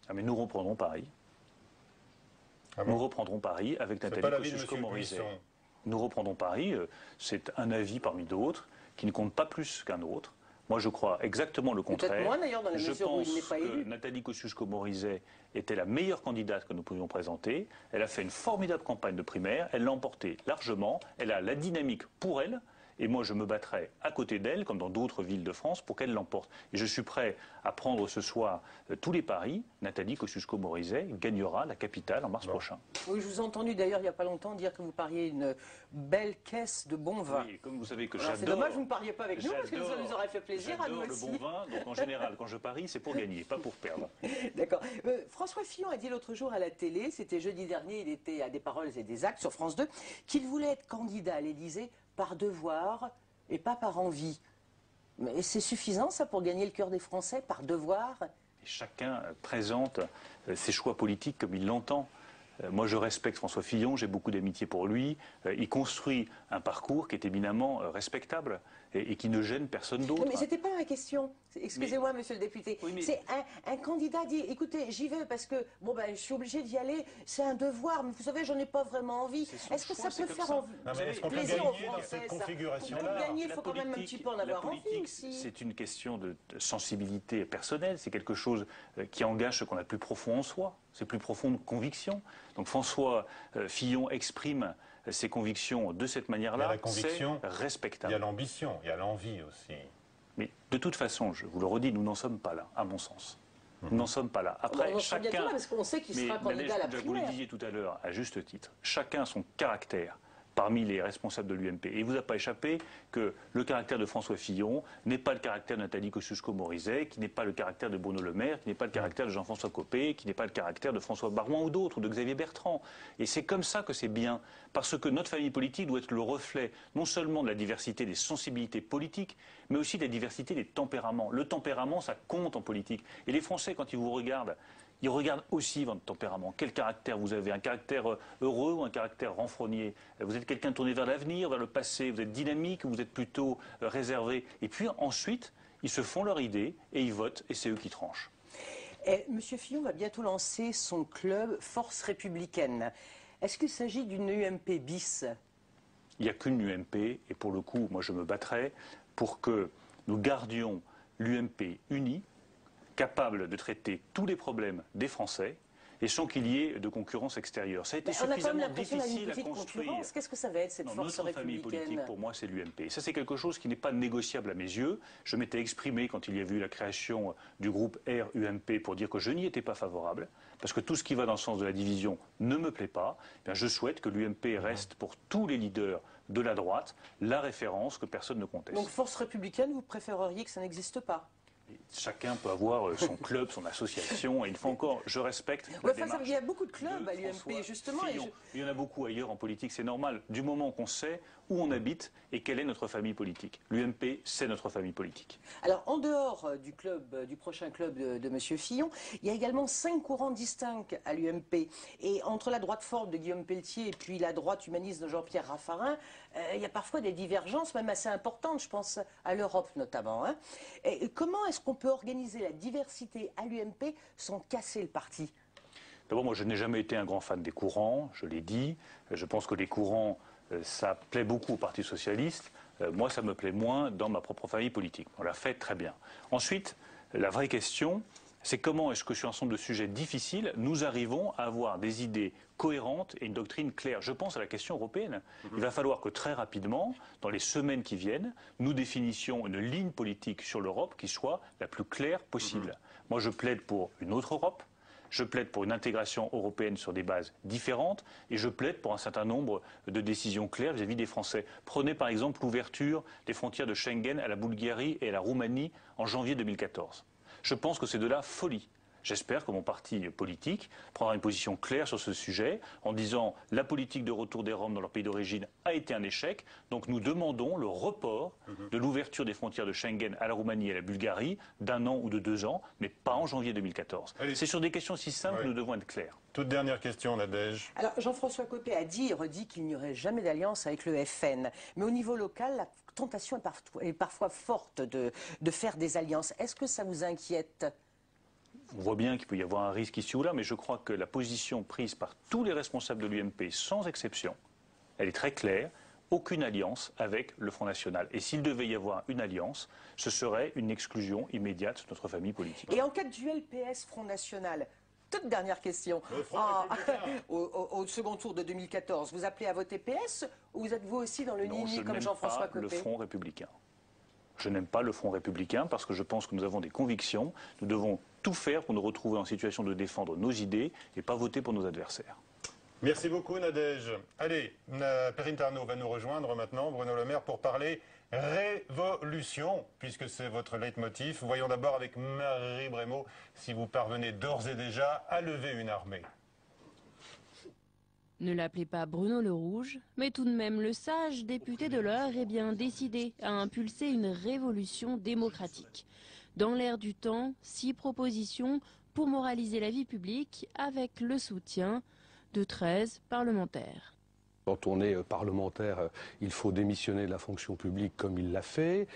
Ah mais nous reprendrons Paris. Nous reprendrons Paris avec Nathalie Kosciusko-Morizet. Nous reprendrons Paris, c'est un avis parmi d'autres qui ne compte pas plus qu'un autre. Moi, je crois exactement le contraire. Peut-être moins d'ailleurs dans la mesure où il n'est pas élu. Je pense que Nathalie Kosciusko-Morizet était la meilleure candidate que nous pouvions présenter. Elle a fait une formidable campagne de primaire. Elle l'a emportée largement. Elle a la dynamique pour elle. Et moi, je me battrai à côté d'elle, comme dans d'autres villes de France, pour qu'elle l'emporte. Et je suis prêt à prendre ce soir tous les paris. Nathalie Kosciusko-Morizet gagnera la capitale en mars prochain. Oui, je vous ai entendu d'ailleurs il n'y a pas longtemps dire que vous pariez une belle caisse de bon vin. Oui, comme vous savez que j'adore... C'est dommage que vous ne pariez pas avec nous, parce que ça nous aurait fait plaisir à nous aussi. J'adore le bon vin, donc en général, quand je parie, c'est pour gagner, pas pour perdre. D'accord. François Fillon a dit l'autre jour à la télé, c'était jeudi dernier, il était à Des Paroles et des Actes sur France 2, qu'il voulait être candidat à l'Élysée par devoir et pas par envie. Mais c'est suffisant ça pour gagner le cœur des Français, par devoir? Et chacun présente ses choix politiques comme il l'entend. Moi, je respecte François Fillon, j'ai beaucoup d'amitié pour lui. Il construit un parcours qui est éminemment respectable. et qui ne gêne personne d'autre. Mais c'était pas ma question. Excusez-moi, monsieur le député. Oui, mais... C'est un candidat dit, écoutez, j'y vais parce que bon ben je suis obligé d'y aller, c'est un devoir. Mais vous savez, j'en ai pas vraiment envie. Est-ce que ça peut faire plaisir aux Français? Pour gagner, il faut quand même un petit peu en avoir envie aussi. C'est une question de sensibilité personnelle. C'est quelque chose qui engage ce qu'on a de plus profond en soi. C'est plus profond de conviction. Donc François Fillon exprime ses convictions de cette manière-là. C'est respectable. Il y a l'ambition, il y a l'envie aussi. Mais de toute façon, je vous le redis, nous n'en sommes pas là, à mon sens. Nous n'en sommes pas là. Après, chacun... Parce qu'on sait qu'il sera candidat à la primaire. Vous le disiez tout à l'heure, à juste titre, chacun a son caractère parmi les responsables de l'UMP. Et il ne vous a pas échappé que le caractère de François Fillon n'est pas le caractère de Nathalie Kosciusko-Morizet, qui n'est pas le caractère de Bruno Le Maire, qui n'est pas le caractère de Jean-François Copé, qui n'est pas le caractère de François Baroin ou d'autres, ou de Xavier Bertrand. Et c'est comme ça que c'est bien, parce que notre famille politique doit être le reflet non seulement de la diversité des sensibilités politiques, mais aussi de la diversité des tempéraments. Le tempérament, ça compte en politique. Et les Français, quand ils vous regardent, ils regardent aussi votre tempérament. Quel caractère vous avez? Un caractère heureux ou un caractère renfrogné? Vous êtes quelqu'un tourné vers l'avenir, vers le passé? Vous êtes dynamique ou vous êtes plutôt réservé? Et puis ensuite, ils se font leur idée et ils votent et c'est eux qui tranchent. Monsieur Fillon va bientôt lancer son club Force républicaine. Est-ce qu'il s'agit d'une UMP bis? Il n'y a qu'une UMP et pour le coup, moi je me battrai pour que nous gardions l'UMP unie, capable de traiter tous les problèmes des Français et sans qu'il y ait de concurrence extérieure. Ça a été suffisamment difficile à construire. Qu'est-ce que ça va être cette force républicaine? Notre famille politique, pour moi, c'est l'UMP. Ça, c'est quelque chose qui n'est pas négociable à mes yeux. Je m'étais exprimé quand il y a eu la création du groupe RUMP pour dire que je n'y étais pas favorable, parce que tout ce qui va dans le sens de la division ne me plaît pas. Eh bien, je souhaite que l'UMP reste pour tous les leaders de la droite la référence que personne ne conteste. Donc, force républicaine, vous préféreriez que ça n'existe pas? Chacun peut avoir son club, son association, et une fois encore, je respecte la démarche. Il y a beaucoup de clubs à l'UMP, justement. Il y en a beaucoup ailleurs en politique, c'est normal, du moment qu'on sait où on habite et quelle est notre famille politique. L'UMP, c'est notre famille politique. Alors, en dehors du prochain club de M. Fillon, il y a également 5 courants distincts à l'UMP. Et entre la droite forte de Guillaume Pelletier et puis la droite humaniste de Jean-Pierre Raffarin, il y a parfois des divergences, même assez importantes, je pense à l'Europe notamment. Et comment est-ce qu'on peut organiser la diversité à l'UMP sans casser le parti? D'abord, moi, je n'ai jamais été un grand fan des courants, je l'ai dit. Je pense que les courants, ça plaît beaucoup au Parti socialiste. Moi, ça me plaît moins dans ma propre famille politique. On l'a fait très bien. Ensuite, la vraie question, c'est comment est-ce que sur un ensemble de sujets difficiles, nous arrivons à avoir des idées cohérentes et une doctrine claire. Je pense à la question européenne. Il va falloir que très rapidement, dans les semaines qui viennent, nous définissions une ligne politique sur l'Europe qui soit la plus claire possible. Moi, je plaide pour une autre Europe. Je plaide pour une intégration européenne sur des bases différentes et je plaide pour un certain nombre de décisions claires vis-à-vis des Français. Prenez par exemple l'ouverture des frontières de Schengen à la Bulgarie et à la Roumanie en janvier 2014. Je pense que c'est de la folie. J'espère que mon parti politique prendra une position claire sur ce sujet en disant la politique de retour des Roms dans leur pays d'origine a été un échec. Donc nous demandons le report de l'ouverture des frontières de Schengen à la Roumanie et à la Bulgarie d'1 an ou de 2 ans, mais pas en janvier 2014. C'est sur des questions si simples que nous devons être clairs. Toute dernière question, Nadège. Alors Jean-François Copé a dit et redit qu'il n'y aurait jamais d'alliance avec le FN. Mais au niveau local, la tentation est parfois forte de faire des alliances. Est-ce que ça vous inquiète ? On voit bien qu'il peut y avoir un risque ici ou là, mais je crois que la position prise par tous les responsables de l'UMP, sans exception, elle est très claire. Aucune alliance avec le Front National. Et s'il devait y avoir une alliance, ce serait une exclusion immédiate de notre famille politique. Et en cas de duel PS-Front National, toute dernière question. Au second tour de 2014, vous appelez à voter PS ou vous êtes-vous aussi dans le nini comme Jean-François Copé ? Le Front républicain. Je n'aime pas le Front républicain parce que je pense que nous avons des convictions. Nous devons tout faire pour nous retrouver en situation de défendre nos idées et pas voter pour nos adversaires. Merci beaucoup Nadège. Allez, Perrine Tarnaud va nous rejoindre maintenant, Bruno Le Maire, pour parler révolution, puisque c'est votre leitmotiv. Voyons d'abord avec Marie Brémaud si vous parvenez d'ores et déjà à lever une armée. Ne l'appelez pas Bruno le Rouge, mais tout de même le sage député de l'Eure est bien décidé à impulser une révolution démocratique. Dans l'air du temps, 6 propositions pour moraliser la vie publique avec le soutien de 13 parlementaires. Quand on est parlementaire, il faut démissionner de la fonction publique comme il l'a fait,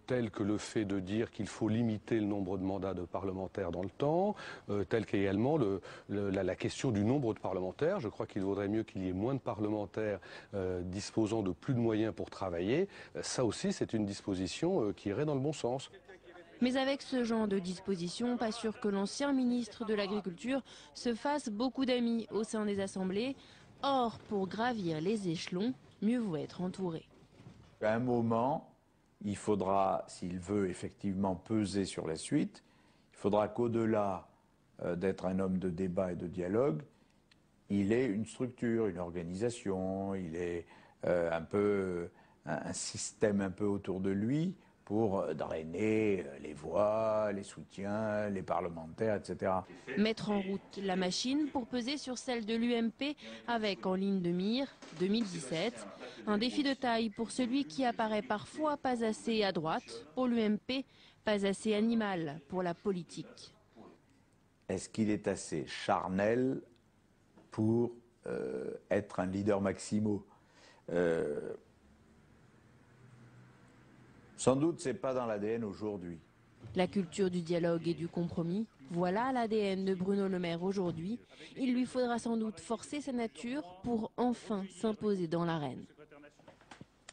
tel que le fait de dire qu'il faut limiter le nombre de mandats de parlementaires dans le temps, tel qu'également la question du nombre de parlementaires. Je crois qu'il vaudrait mieux qu'il y ait moins de parlementaires disposant de plus de moyens pour travailler. Ça aussi, c'est une disposition qui irait dans le bon sens. Mais avec ce genre de disposition, pas sûr que l'ancien ministre de l'Agriculture se fasse beaucoup d'amis au sein des assemblées. Or, pour gravir les échelons, mieux vaut être entouré. À un moment, il faudra, s'il veut effectivement peser sur la suite, il faudra qu'au-delà d'être un homme de débat et de dialogue, il ait une structure, une organisation, il ait un système un peu autour de lui pour drainer les voix, les soutiens, les parlementaires, etc. Mettre en route la machine pour peser sur celle de l'UMP avec en ligne de mire 2017. Un défi de taille pour celui qui apparaît parfois pas assez à droite, pour l'UMP, pas assez animal pour la politique. Est-ce qu'il est assez charnel pour être un leader maximo? Sans doute, ce n'est pas dans l'ADN aujourd'hui. La culture du dialogue et du compromis, voilà l'ADN de Bruno Le Maire aujourd'hui. Il lui faudra sans doute forcer sa nature pour enfin s'imposer dans l'arène.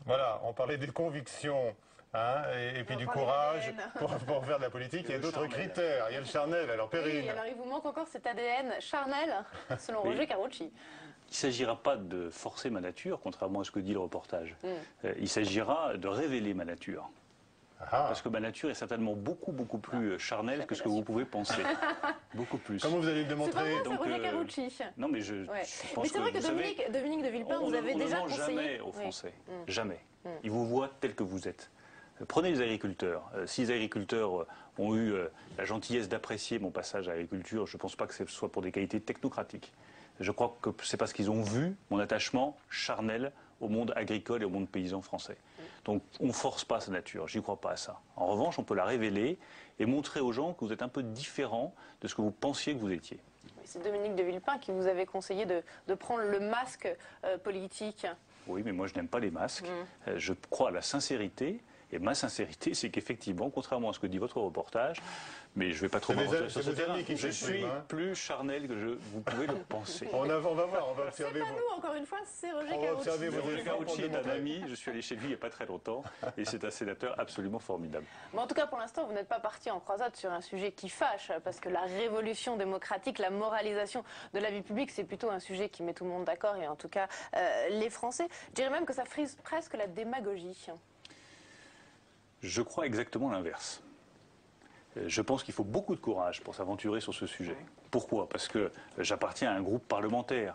Voilà, on parlait des convictions hein, et puis du courage pour faire de la politique. Il y a d'autres critères. Il y a le charnel, alors Perrine. Oui, alors il vous manque encore cet ADN charnel, selon Roger Carucci. Il ne s'agira pas de forcer ma nature, contrairement à ce que dit le reportage. Il s'agira de révéler ma nature. Parce que ma nature est certainement beaucoup plus charnelle que ce que vous pouvez penser. Beaucoup plus. Comment vous allez le démontrer? C'est pas Roger Carucci. Non, mais je pense mais c'est vrai que Dominique de Villepin, vous avez déjà conseillé... On ne ment jamais aux Français. Jamais. Ils vous voient tel que vous êtes. Prenez les agriculteurs. Si les agriculteurs ont eu la gentillesse d'apprécier mon passage à l'agriculture, je ne pense pas que ce soit pour des qualités technocratiques. Je crois que c'est parce qu'ils ont vu mon attachement charnel au monde agricole et au monde paysan français. Donc on ne force pas sa nature, j'y crois pas à ça. En revanche, on peut la révéler et montrer aux gens que vous êtes un peu différent de ce que vous pensiez que vous étiez. C'est Dominique de Villepin qui vous avait conseillé de prendre le masque politique. Oui, mais moi je n'aime pas les masques. Je crois à la sincérité. Et ma sincérité, c'est qu'effectivement, contrairement à ce que dit votre reportage, mais je ne vais pas trop m'avancer sur ce terrain, je suis plus charnel que vous pouvez le penser. On va voir, on va observer. C'est pas nous, encore une fois, c'est Roger Carucci. Roger Carucci est un ami, je suis allé chez lui il n'y a pas très longtemps, et c'est un sénateur absolument formidable. Mais en tout cas, pour l'instant, vous n'êtes pas parti en croisade sur un sujet qui fâche, parce que la révolution démocratique, la moralisation de la vie publique, c'est plutôt un sujet qui met tout le monde d'accord, et en tout cas les Français. Je dirais même que ça frise presque la démagogie. Je crois exactement l'inverse. Je pense qu'il faut beaucoup de courage pour s'aventurer sur ce sujet. Pourquoi? Parce que j'appartiens à un groupe parlementaire.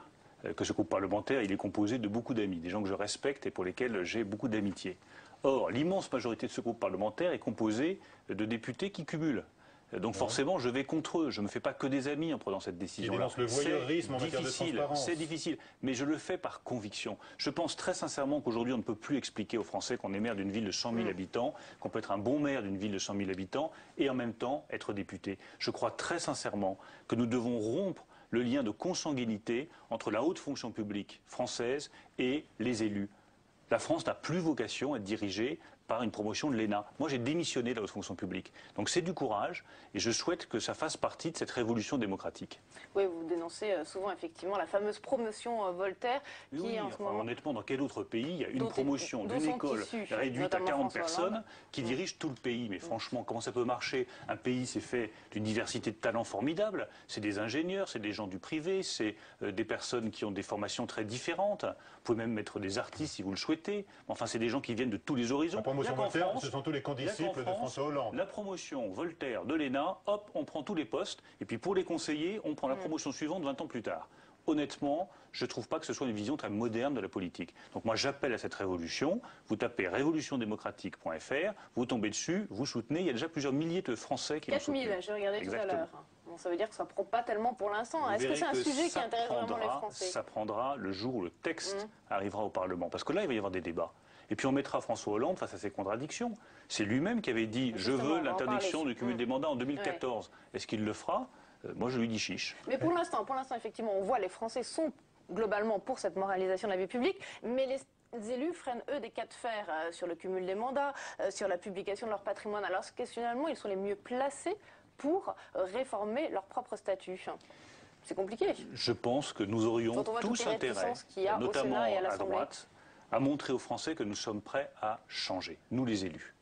Que ce groupe parlementaire, il est composé de beaucoup d'amis, des gens que je respecte et pour lesquels j'ai beaucoup d'amitié. Or, l'immense majorité de ce groupe parlementaire est composée de députés qui cumulent. Donc forcément, je vais contre eux. Je ne me fais pas que des amis en prenant cette décision-là. Le voyeurisme en matière de transparence. C'est difficile, mais je le fais par conviction. Je pense très sincèrement qu'aujourd'hui, on ne peut plus expliquer aux Français qu'on est maire d'une ville de 100 000 habitants, qu'on peut être un bon maire d'une ville de 100 000 habitants et en même temps être député. Je crois très sincèrement que nous devons rompre le lien de consanguinité entre la haute fonction publique française et les élus. La France n'a plus vocation à être dirigée par une promotion de l'ENA. Moi, j'ai démissionné de la haute fonction publique. Donc c'est du courage et je souhaite que ça fasse partie de cette révolution démocratique. Oui, vous dénoncez souvent effectivement la fameuse promotion Voltaire qui oui, en ce moment... Honnêtement, dans quel autre pays il y a une promotion d'une école réduite à 40 personnes qui dirige tout le pays? Mais franchement, comment ça peut marcher? Un pays, c'est fait d'une diversité de talents formidables. C'est des ingénieurs, c'est des gens du privé, c'est des personnes qui ont des formations très différentes. Vous pouvez même mettre des artistes si vous le souhaitez. Enfin, c'est des gens qui viennent de tous les horizons. La promotion Voltaire, ce sont tous les condisciples de François Hollande. La promotion Voltaire de l'ENA, hop, on prend tous les postes. Et puis pour les conseillers, on prend la promotion suivante 20 ans plus tard. Honnêtement, je ne trouve pas que ce soit une vision très moderne de la politique. Donc moi, j'appelle à cette révolution. Vous tapez révolutiondémocratique.fr, vous tombez dessus, vous soutenez. Il y a déjà plusieurs milliers de Français qui l'ont soutenu. 4000, j'ai regardé tout à l'heure. Bon, ça veut dire que ça ne prend pas tellement pour l'instant. Est-ce que c'est un sujet qui intéresse vraiment les Français? Ça prendra le jour où le texte arrivera au Parlement. Parce que là, il va y avoir des débats. Et puis on mettra François Hollande face à ses contradictions. C'est lui-même qui avait dit « je veux l'interdiction du cumul des mandats en 2014 ». Est-ce qu'il le fera? Moi, je lui dis chiche. Mais pour l'instant, effectivement, on voit les Français sont globalement pour cette moralisation de la vie publique, mais les élus freinent, eux, des cas de fer sur le cumul des mandats, sur la publication de leur patrimoine. Alors que finalement, ils sont les mieux placés pour réformer leur propre statut. C'est compliqué. Je pense que nous aurions tous intérêt, notamment à droite, à montrer aux Français que nous sommes prêts à changer, nous les élus.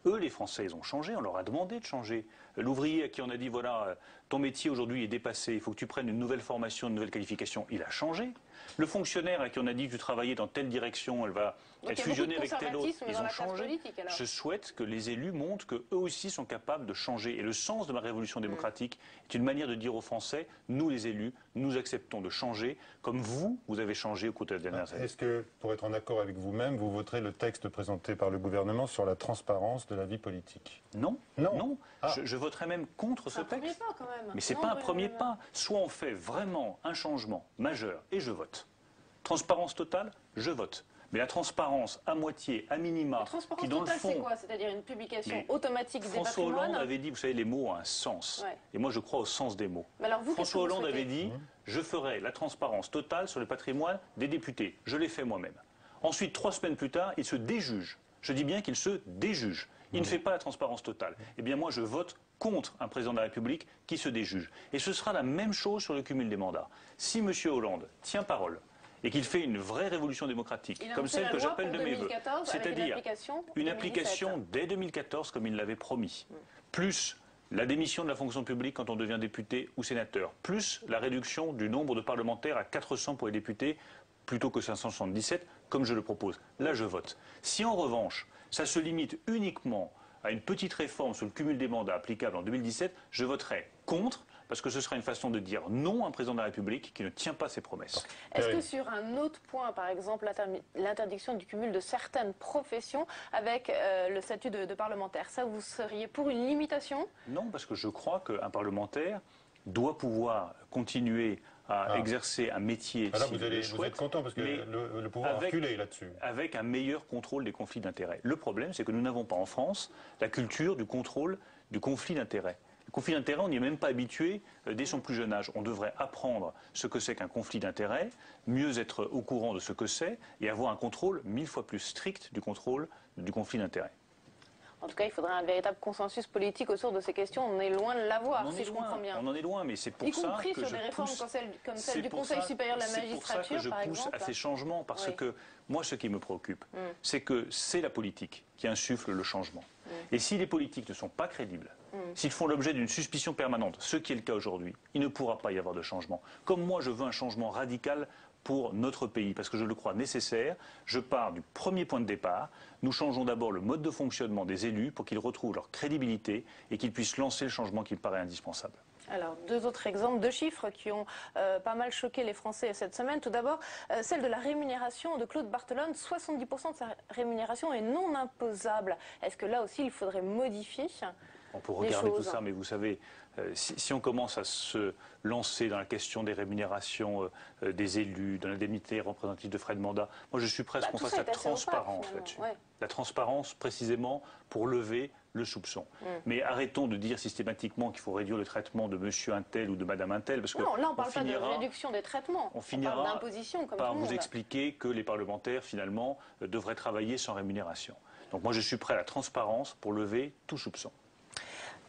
Eux, les Français, ils ont changé, on leur a demandé de changer. L'ouvrier à qui on a dit, voilà, ton métier aujourd'hui est dépassé, il faut que tu prennes une nouvelle formation, une nouvelle qualification, il a changé. Le fonctionnaire à qui on a dit que tu travaillais dans telle direction, elle va être fusionnée avec telle autre, ils ont changé. Je souhaite que les élus montrent qu'eux aussi sont capables de changer. Et le sens de ma révolution démocratique est une manière de dire aux Français, nous les élus, nous acceptons de changer, comme vous avez changé au cours des dernières années. Est-ce que, pour être en accord avec vous-même, vous voterez le texte présenté par le gouvernement sur la transparence de la vie politique? Non, non. Je voterai même contre ce texte. C'est un premier pas quand même. Mais c'est pas un premier pas. Soit on fait vraiment un changement majeur et je vote. Transparence totale, je vote. Mais la transparence à moitié, à minima, qui dans le fond... c'est quoi? C'est-à-dire une publication automatique des patrimoines? François Hollande avait dit, vous savez, les mots ont un sens. Ouais. Et moi, je crois au sens des mots. Alors vous, François Hollande avait dit, je ferai la transparence totale sur le patrimoine des députés. Je l'ai fait moi-même. Ensuite, 3 semaines plus tard, il se déjuge. Je dis bien qu'il se déjuge. Il ne fait pas la transparence totale. Eh bien, moi, je vote contre un président de la République qui se déjuge. Et ce sera la même chose sur le cumul des mandats. Si M. Hollande tient parole et qu'il fait une vraie révolution démocratique, comme celle que j'appelle de mes voeux, c'est-à-dire une application dès 2014, comme il l'avait promis, plus la démission de la fonction publique quand on devient député ou sénateur, plus la réduction du nombre de parlementaires à 400 pour les députés, plutôt que 577, comme je le propose. Là, je vote. Si en revanche, ça se limite uniquement à une petite réforme sur le cumul des mandats applicable en 2017, je voterai contre, parce que ce sera une façon de dire non à un président de la République qui ne tient pas ses promesses. Est-ce que sur un autre point, par exemple l'interdiction du cumul de certaines professions avec le statut de parlementaire, ça vous seriez pour une limitation? Non, parce que je crois qu'un parlementaire doit pouvoir continuer à exercer un métier. Alors vous êtes content parce que le pouvoir a reculé là-dessus. Avec un meilleur contrôle des conflits d'intérêts. Le problème, c'est que nous n'avons pas en France la culture du contrôle du conflit d'intérêts. Le conflit d'intérêts, on n'y est même pas habitué dès son plus jeune âge. On devrait apprendre ce que c'est qu'un conflit d'intérêts, mieux être au courant de ce que c'est et avoir un contrôle 1000 fois plus strict du contrôle du conflit d'intérêts. En tout cas, il faudrait un véritable consensus politique autour de ces questions. On est loin de l'avoir, si je comprends bien. On en est loin, mais c'est pour ça que y compris sur des réformes comme celle du Conseil supérieur de la magistrature, par exemple. C'est pour ça que je pousse à ces changements, parce que moi, ce qui me préoccupe, c'est que c'est la politique qui insuffle le changement. Et si les politiques ne sont pas crédibles, s'ils font l'objet d'une suspicion permanente, ce qui est le cas aujourd'hui, il ne pourra pas y avoir de changement. Comme moi, je veux un changement radical pour notre pays, parce que je le crois nécessaire. Je pars du premier point de départ. Nous changeons d'abord le mode de fonctionnement des élus pour qu'ils retrouvent leur crédibilité et qu'ils puissent lancer le changement qui me paraît indispensable. Alors, 2 autres exemples, 2 chiffres qui ont pas mal choqué les Français cette semaine. Tout d'abord, celle de la rémunération de Claude Barthelone. 70% de sa rémunération est non imposable. Est-ce que là aussi, il faudrait modifier on peut regarder tout ça, mais vous savez, si on commence à se lancer dans la question des rémunérations des élus, de l'indemnité représentative de frais de mandat, moi je suis presque qu'on fasse la transparence là-dessus. Ouais. La transparence précisément pour lever le soupçon. Mais arrêtons de dire systématiquement qu'il faut réduire le traitement de monsieur un tel ou de madame un tel. Parce que non, là on ne parle pas de réduction des traitements, on finira parle d'imposition comme par tout le monde. Vous expliquer que les parlementaires finalement devraient travailler sans rémunération. Donc moi je suis prêt à la transparence pour lever tout soupçon.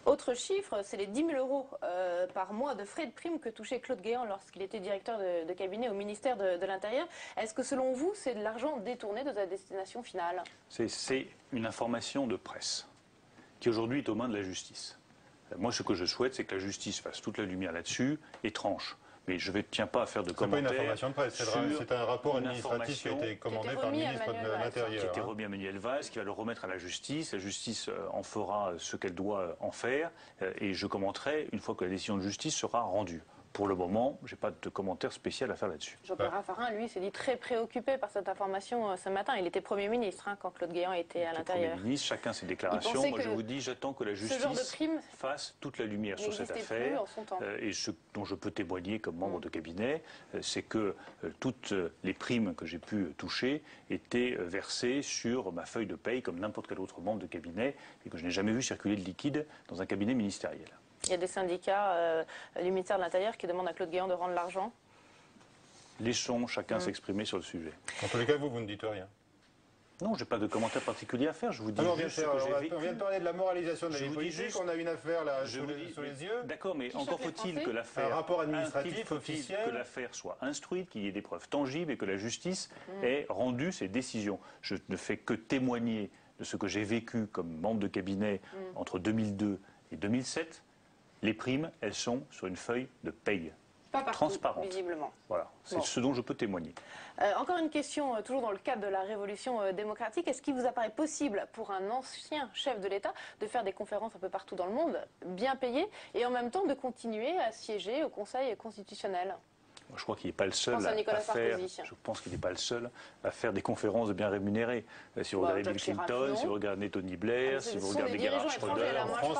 Autre chiffre, c'est les 10 000 euros par mois de frais de prime que touchait Claude Guéant lorsqu'il était directeur de cabinet au ministère de l'Intérieur. Est-ce que selon vous, c'est de l'argent détourné de sa destination finale? C'est une information de presse qui aujourd'hui est aux mains de la justice. Moi, ce que je souhaite, c'est que la justice fasse toute la lumière là-dessus et tranche. Mais je ne tiens pas à faire de commentaires. Ce n'est pas une information de presse, c'est un rapport administratif qui a été commandé par le ministre de l'Intérieur. Qui a été remis à Manuel Valls, qui va le remettre à la justice. La justice en fera ce qu'elle doit en faire. Et je commenterai une fois que la décision de justice sera rendue. Pour le moment, je n'ai pas de commentaire spécial à faire là-dessus. Jean-Pierre Raffarin, lui, s'est dit très préoccupé par cette information ce matin. Il était Premier ministre quand Claude Guéant était à l'Intérieur. Premier ministre, chacun ses déclarations. Moi, je vous dis, j'attends que la justice fasse toute la lumière sur cette affaire. Et ce dont je peux témoigner comme membre de cabinet, c'est que toutes les primes que j'ai pu toucher étaient versées sur ma feuille de paye comme n'importe quel autre membre de cabinet et que je n'ai jamais vu circuler de liquide dans un cabinet ministériel. Il y a des syndicats du ministère de l'Intérieur qui demandent à Claude Guéant de rendre l'argent. Laissons chacun s'exprimer sur le sujet. En tous les cas, vous ne dites rien. Non, je n'ai pas de commentaire particulier à faire. Je vous dis juste ce que j'ai vécu. On vient de parler de la moralisation de la vie politique. On a une affaire là sous les yeux. D'accord, mais encore faut-il que l'affaire, un rapport administratif officiel, que l'affaire soit instruite, qu'il y ait des preuves tangibles et que la justice ait rendu ses décisions. Je ne fais que témoigner de ce que j'ai vécu comme membre de cabinet entre 2002 et 2007. Les primes, elles sont sur une feuille de paye. Pas partout, transparente. Visiblement. Voilà, c'est ce dont je peux témoigner. Encore une question, toujours dans le cadre de la révolution démocratique. Est-ce qu'il vous apparaît possible pour un ancien chef de l'État de faire des conférences un peu partout dans le monde, bien payées, et en même temps de continuer à siéger au Conseil constitutionnel ? Je crois qu'il n'est pas le seul je pense qu'il n'est pas le seul à faire des conférences bien rémunérées. Si vous regardez Bill Clinton, si vous regardez Tony Blair, si vous regardez Gerhard Schröder, en France,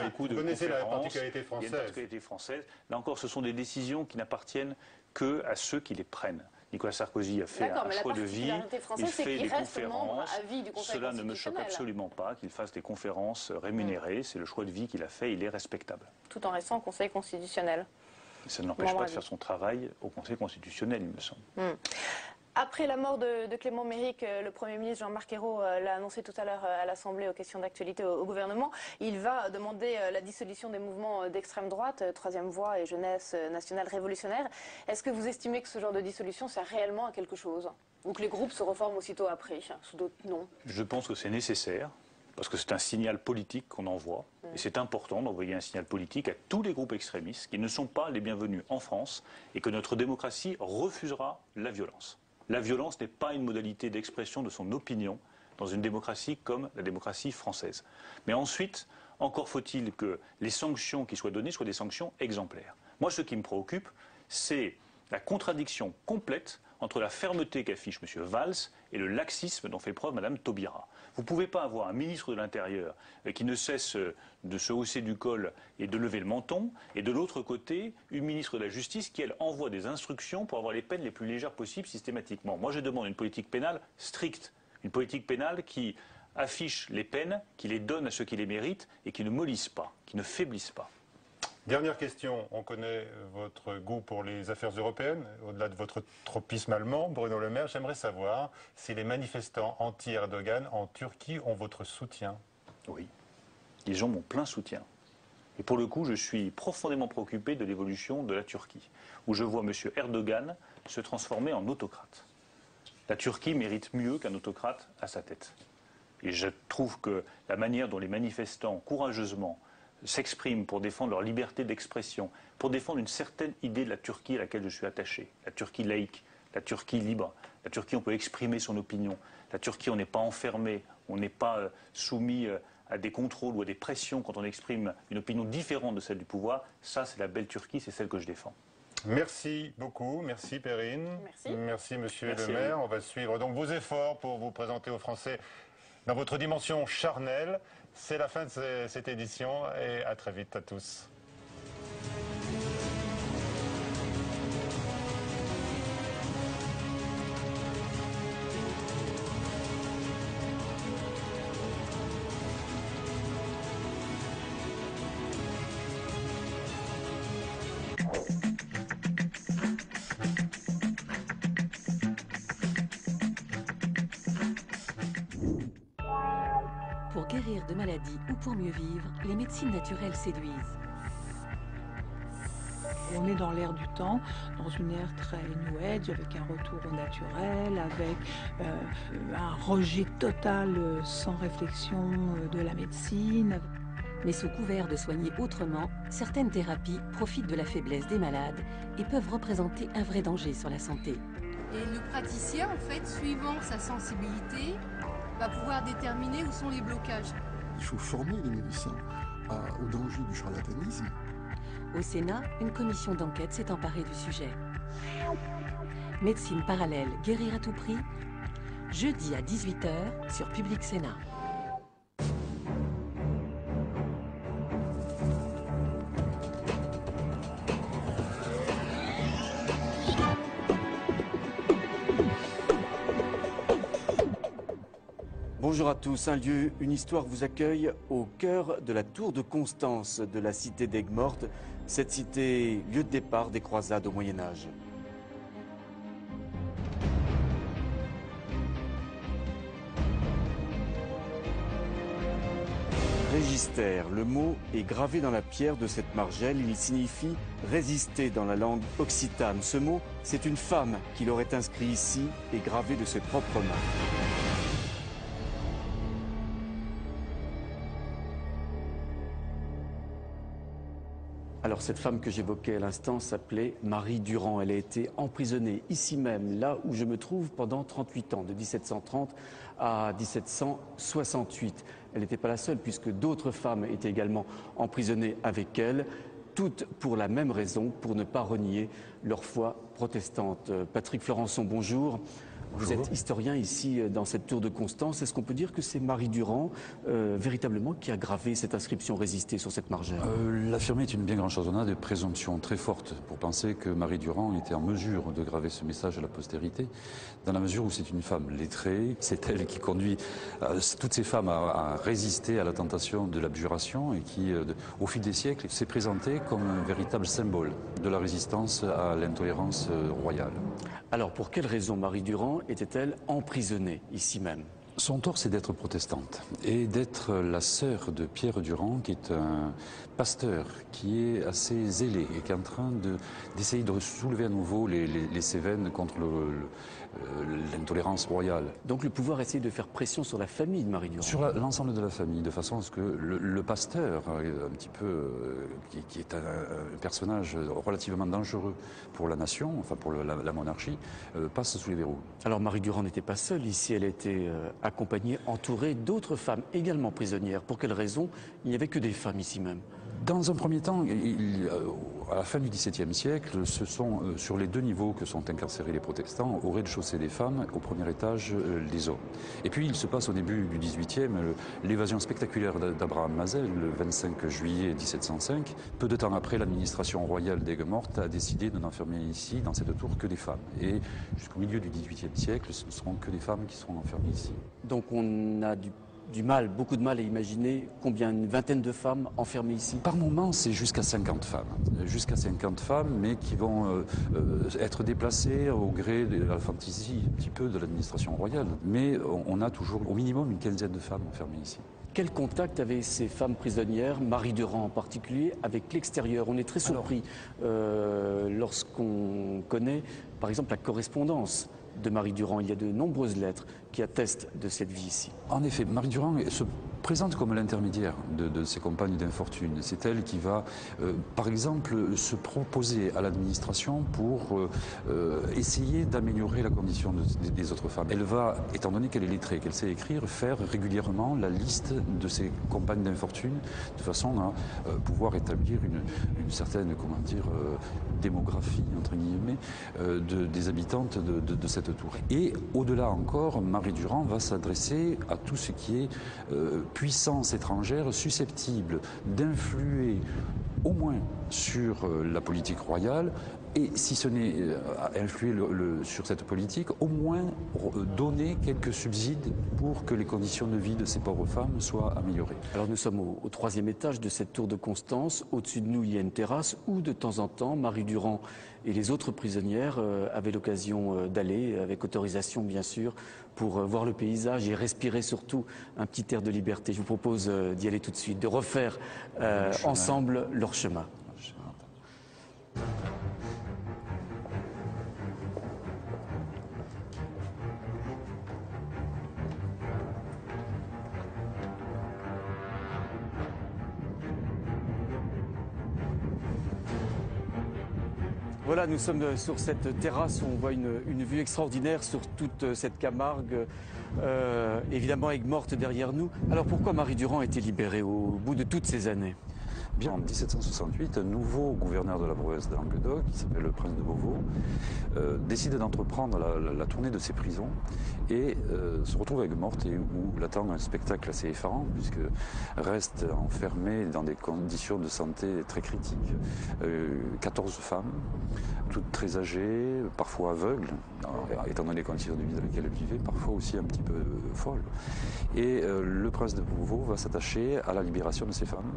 beaucoup de connaissez la conférences. particularité française. Il y a une particularité française. Là encore, ce sont des décisions qui n'appartiennent qu'à ceux qui les prennent. Nicolas Sarkozy a fait un choix de vie, il fait des conférences. Cela ne me choque absolument pas qu'il fasse des conférences rémunérées. C'est le choix de vie qu'il a fait, il est respectable. Tout en restant au Conseil constitutionnel. Ça ne l'empêche pas de faire son travail au Conseil constitutionnel, il me semble. Après la mort de Clément Méric, le Premier ministre Jean-Marc Ayrault l'a annoncé tout à l'heure à l'Assemblée aux questions d'actualité au gouvernement. Il va demander la dissolution des mouvements d'extrême droite, Troisième Voie et Jeunesse nationale révolutionnaire. Est-ce que vous estimez que ce genre de dissolution sert réellement à quelque chose ? Ou que les groupes se reforment aussitôt après, sous d'autres noms ? Je pense que c'est nécessaire. Parce que c'est un signal politique qu'on envoie. Et c'est important d'envoyer un signal politique à tous les groupes extrémistes qui ne sont pas les bienvenus en France et que notre démocratie refusera la violence. La violence n'est pas une modalité d'expression de son opinion dans une démocratie comme la démocratie française. Mais ensuite, encore faut-il que les sanctions qui soient données soient des sanctions exemplaires. Moi, ce qui me préoccupe, c'est la contradiction complète entre la fermeté qu'affiche M. Valls et le laxisme dont fait preuve Mme Taubira. Vous ne pouvez pas avoir un ministre de l'Intérieur qui ne cesse de se hausser du col et de lever le menton, et de l'autre côté, une ministre de la Justice qui, elle, envoie des instructions pour avoir les peines les plus légères possibles systématiquement. Moi, je demande une politique pénale stricte, une politique pénale qui affiche les peines, qui les donne à ceux qui les méritent et qui ne mollisse pas, qui ne faiblisse pas. Dernière question, on connaît votre goût pour les affaires européennes, au-delà de votre tropisme allemand, Bruno Le Maire. J'aimerais savoir si les manifestants anti-Erdogan en Turquie ont votre soutien. Oui, ils ont mon plein soutien. Et pour le coup, je suis profondément préoccupé de l'évolution de la Turquie, où je vois M. Erdogan se transformer en autocrate. La Turquie mérite mieux qu'un autocrate à sa tête. Et je trouve que la manière dont les manifestants, courageusement, s'expriment pour défendre leur liberté d'expression, pour défendre une certaine idée de la Turquie à laquelle je suis attaché. La Turquie laïque, la Turquie libre, la Turquie on peut exprimer son opinion, la Turquie on n'est pas enfermé, on n'est pas soumis à des contrôles ou à des pressions quand on exprime une opinion différente de celle du pouvoir. Ça c'est la belle Turquie, c'est celle que je défends. Merci beaucoup, merci Perrine. Merci Monsieur le Maire. On va suivre donc vos efforts pour vous présenter aux Français dans votre dimension charnelle. C'est la fin de cette édition et à très vite à tous. Pour guérir de maladies ou pour mieux vivre, les médecines naturelles séduisent. On est dans l'ère du temps, dans une ère très New Age, avec un retour au naturel, avec un rejet total, sans réflexion, de la médecine. Mais sous couvert de soigner autrement, certaines thérapies profitent de la faiblesse des malades et peuvent représenter un vrai danger sur la santé. Et le praticien, en fait, suivant sa sensibilité, va pouvoir déterminer où sont les blocages. Il faut former les médecins au danger du charlatanisme. Au Sénat, une commission d'enquête s'est emparée du sujet. Médecine parallèle, guérir à tout prix, jeudi à 18 h sur Public Sénat. Bonjour à tous, un lieu, une histoire vous accueille au cœur de la tour de Constance de la cité d'Aigues-Mortes, cette cité, lieu de départ des croisades au Moyen-Âge. Régister, le mot est gravé dans la pierre de cette margelle. Il signifie résister dans la langue occitane. Ce mot, c'est une femme qui l'aurait inscrit ici et gravé de ses propres mains. Alors cette femme que j'évoquais à l'instant s'appelait Marie Durand. Elle a été emprisonnée ici même, là où je me trouve, pendant 38 ans, de 1730 à 1768. Elle n'était pas la seule puisque d'autres femmes étaient également emprisonnées avec elle, toutes pour la même raison, pour ne pas renier leur foi protestante. Patrick Florençon, bonjour. Vous êtes historien ici dans cette tour de Constance. Est-ce qu'on peut dire que c'est Marie Durand véritablement qui a gravé cette inscription résistée sur cette margelle? L'affirmer est une bien grande chose. On a des présomptions très fortes pour penser que Marie Durand était en mesure de graver ce message à la postérité, dans la mesure où c'est une femme lettrée. C'est elle qui conduit toutes ces femmes à résister à la tentation de l'abjuration et qui, au fil des siècles, s'est présentée comme un véritable symbole de la résistance à l'intolérance royale. Alors, pour quelle raison Marie Durand était-elle emprisonnée ici même? Son tort, c'est d'être protestante et d'être la sœur de Pierre Durand, qui est un pasteur qui est assez zélé et qui est en train d'essayer de soulever à nouveau les Cévennes contre l'intolérance royale. Donc le pouvoir essaie de faire pression sur la famille de Marie Durand? Sur l'ensemble de la famille, de façon à ce que le pasteur, un petit peu, qui est un personnage relativement dangereux pour la nation, enfin pour la monarchie, passe sous les verrous. Alors Marie Durand n'était pas seule ici, elle était accompagnée, entourée d'autres femmes également prisonnières. Pour quelle raison il n'y avait que des femmes ici même? Dans un premier temps, à la fin du XVIIe siècle, ce sont sur les deux niveaux que sont incarcérés les protestants, au rez-de-chaussée les femmes, au premier étage les hommes. Et puis il se passe au début du XVIIIe l'évasion spectaculaire d'Abraham Mazel, le 25 juillet 1705. Peu de temps après, l'administration royale d'Aigues-Mortes a décidé de n'enfermer ici, dans cette tour, que des femmes. Et jusqu'au milieu du XVIIIe siècle, ce ne seront que des femmes qui seront enfermées ici. Donc on a beaucoup de mal à imaginer combien, une vingtaine de femmes enfermées ici? Par moment, c'est jusqu'à 50 femmes. Jusqu'à 50 femmes, mais qui vont être déplacées au gré de la fantaisie un petit peu de l'administration royale. Mais on a toujours au minimum une quinzaine de femmes enfermées ici. Quel contact avaient ces femmes prisonnières, Marie Durand en particulier, avec l'extérieur? On est très surpris lorsqu'on connaît, par exemple, la correspondance de Marie Durand. Il y a de nombreuses lettres qui attestent de cette vie ici. En effet, Marie Durand se présente comme l'intermédiaire de ses compagnes d'infortune. C'est elle qui va, par exemple, se proposer à l'administration pour essayer d'améliorer la condition des autres femmes. Elle va, étant donné qu'elle est lettrée, qu'elle sait écrire, faire régulièrement la liste de ses compagnes d'infortune, de façon à pouvoir établir une certaine, comment dire, démographie, entre guillemets, des habitantes de cette tour. Et au-delà encore, Marie Durand va s'adresser à tout ce qui est puissance étrangère susceptible d'influer au moins sur la politique royale, et si ce n'est influer sur cette politique, au moins donner quelques subsides pour que les conditions de vie de ces pauvres femmes soient améliorées. Alors nous sommes au 3e étage de cette tour de Constance. Au-dessus de nous, il y a une terrasse où de temps en temps, Marie Durand et les autres prisonnières avaient l'occasion d'aller, avec autorisation bien sûr, pour voir le paysage et respirer surtout un petit air de liberté. Je vous propose d'y aller tout de suite, de refaire ensemble leur chemin. Voilà, nous sommes sur cette terrasse où on voit une vue extraordinaire sur toute cette Camargue, évidemment Aigues-Mortes derrière nous. Alors pourquoi Marie Durand a été libérée au bout de toutes ces années? Bien, en 1768, un nouveau gouverneur de la Brouesse de Languedoc, qui s'appelle le prince de Beauvau, décide d'entreprendre la tournée de ses prisons et se retrouve à Aigues-Mortes, où l'attend un spectacle assez effarant, puisque reste enfermé dans des conditions de santé très critiques. 14 femmes, toutes très âgées, parfois aveugles, étant donné les conditions de vie dans lesquelles elles vivaient, parfois aussi un petit peu folles. Et le prince de Beauvau va s'attacher à la libération de ces femmes.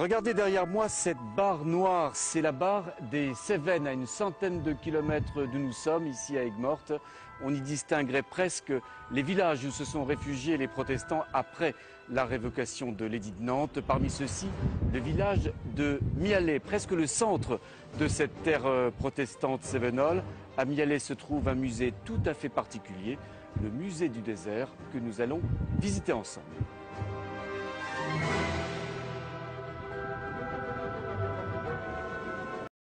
Regardez derrière moi cette barre noire, c'est la barre des Cévennes, à une centaine de kilomètres d'où nous sommes, ici à Aigues-Mortes. On y distinguerait presque les villages où se sont réfugiés les protestants après la révocation de l'édit de Nantes. Parmi ceux-ci, le village de Mialet, presque le centre de cette terre protestante cévenole. À Mialet se trouve un musée tout à fait particulier, le musée du désert, que nous allons visiter ensemble.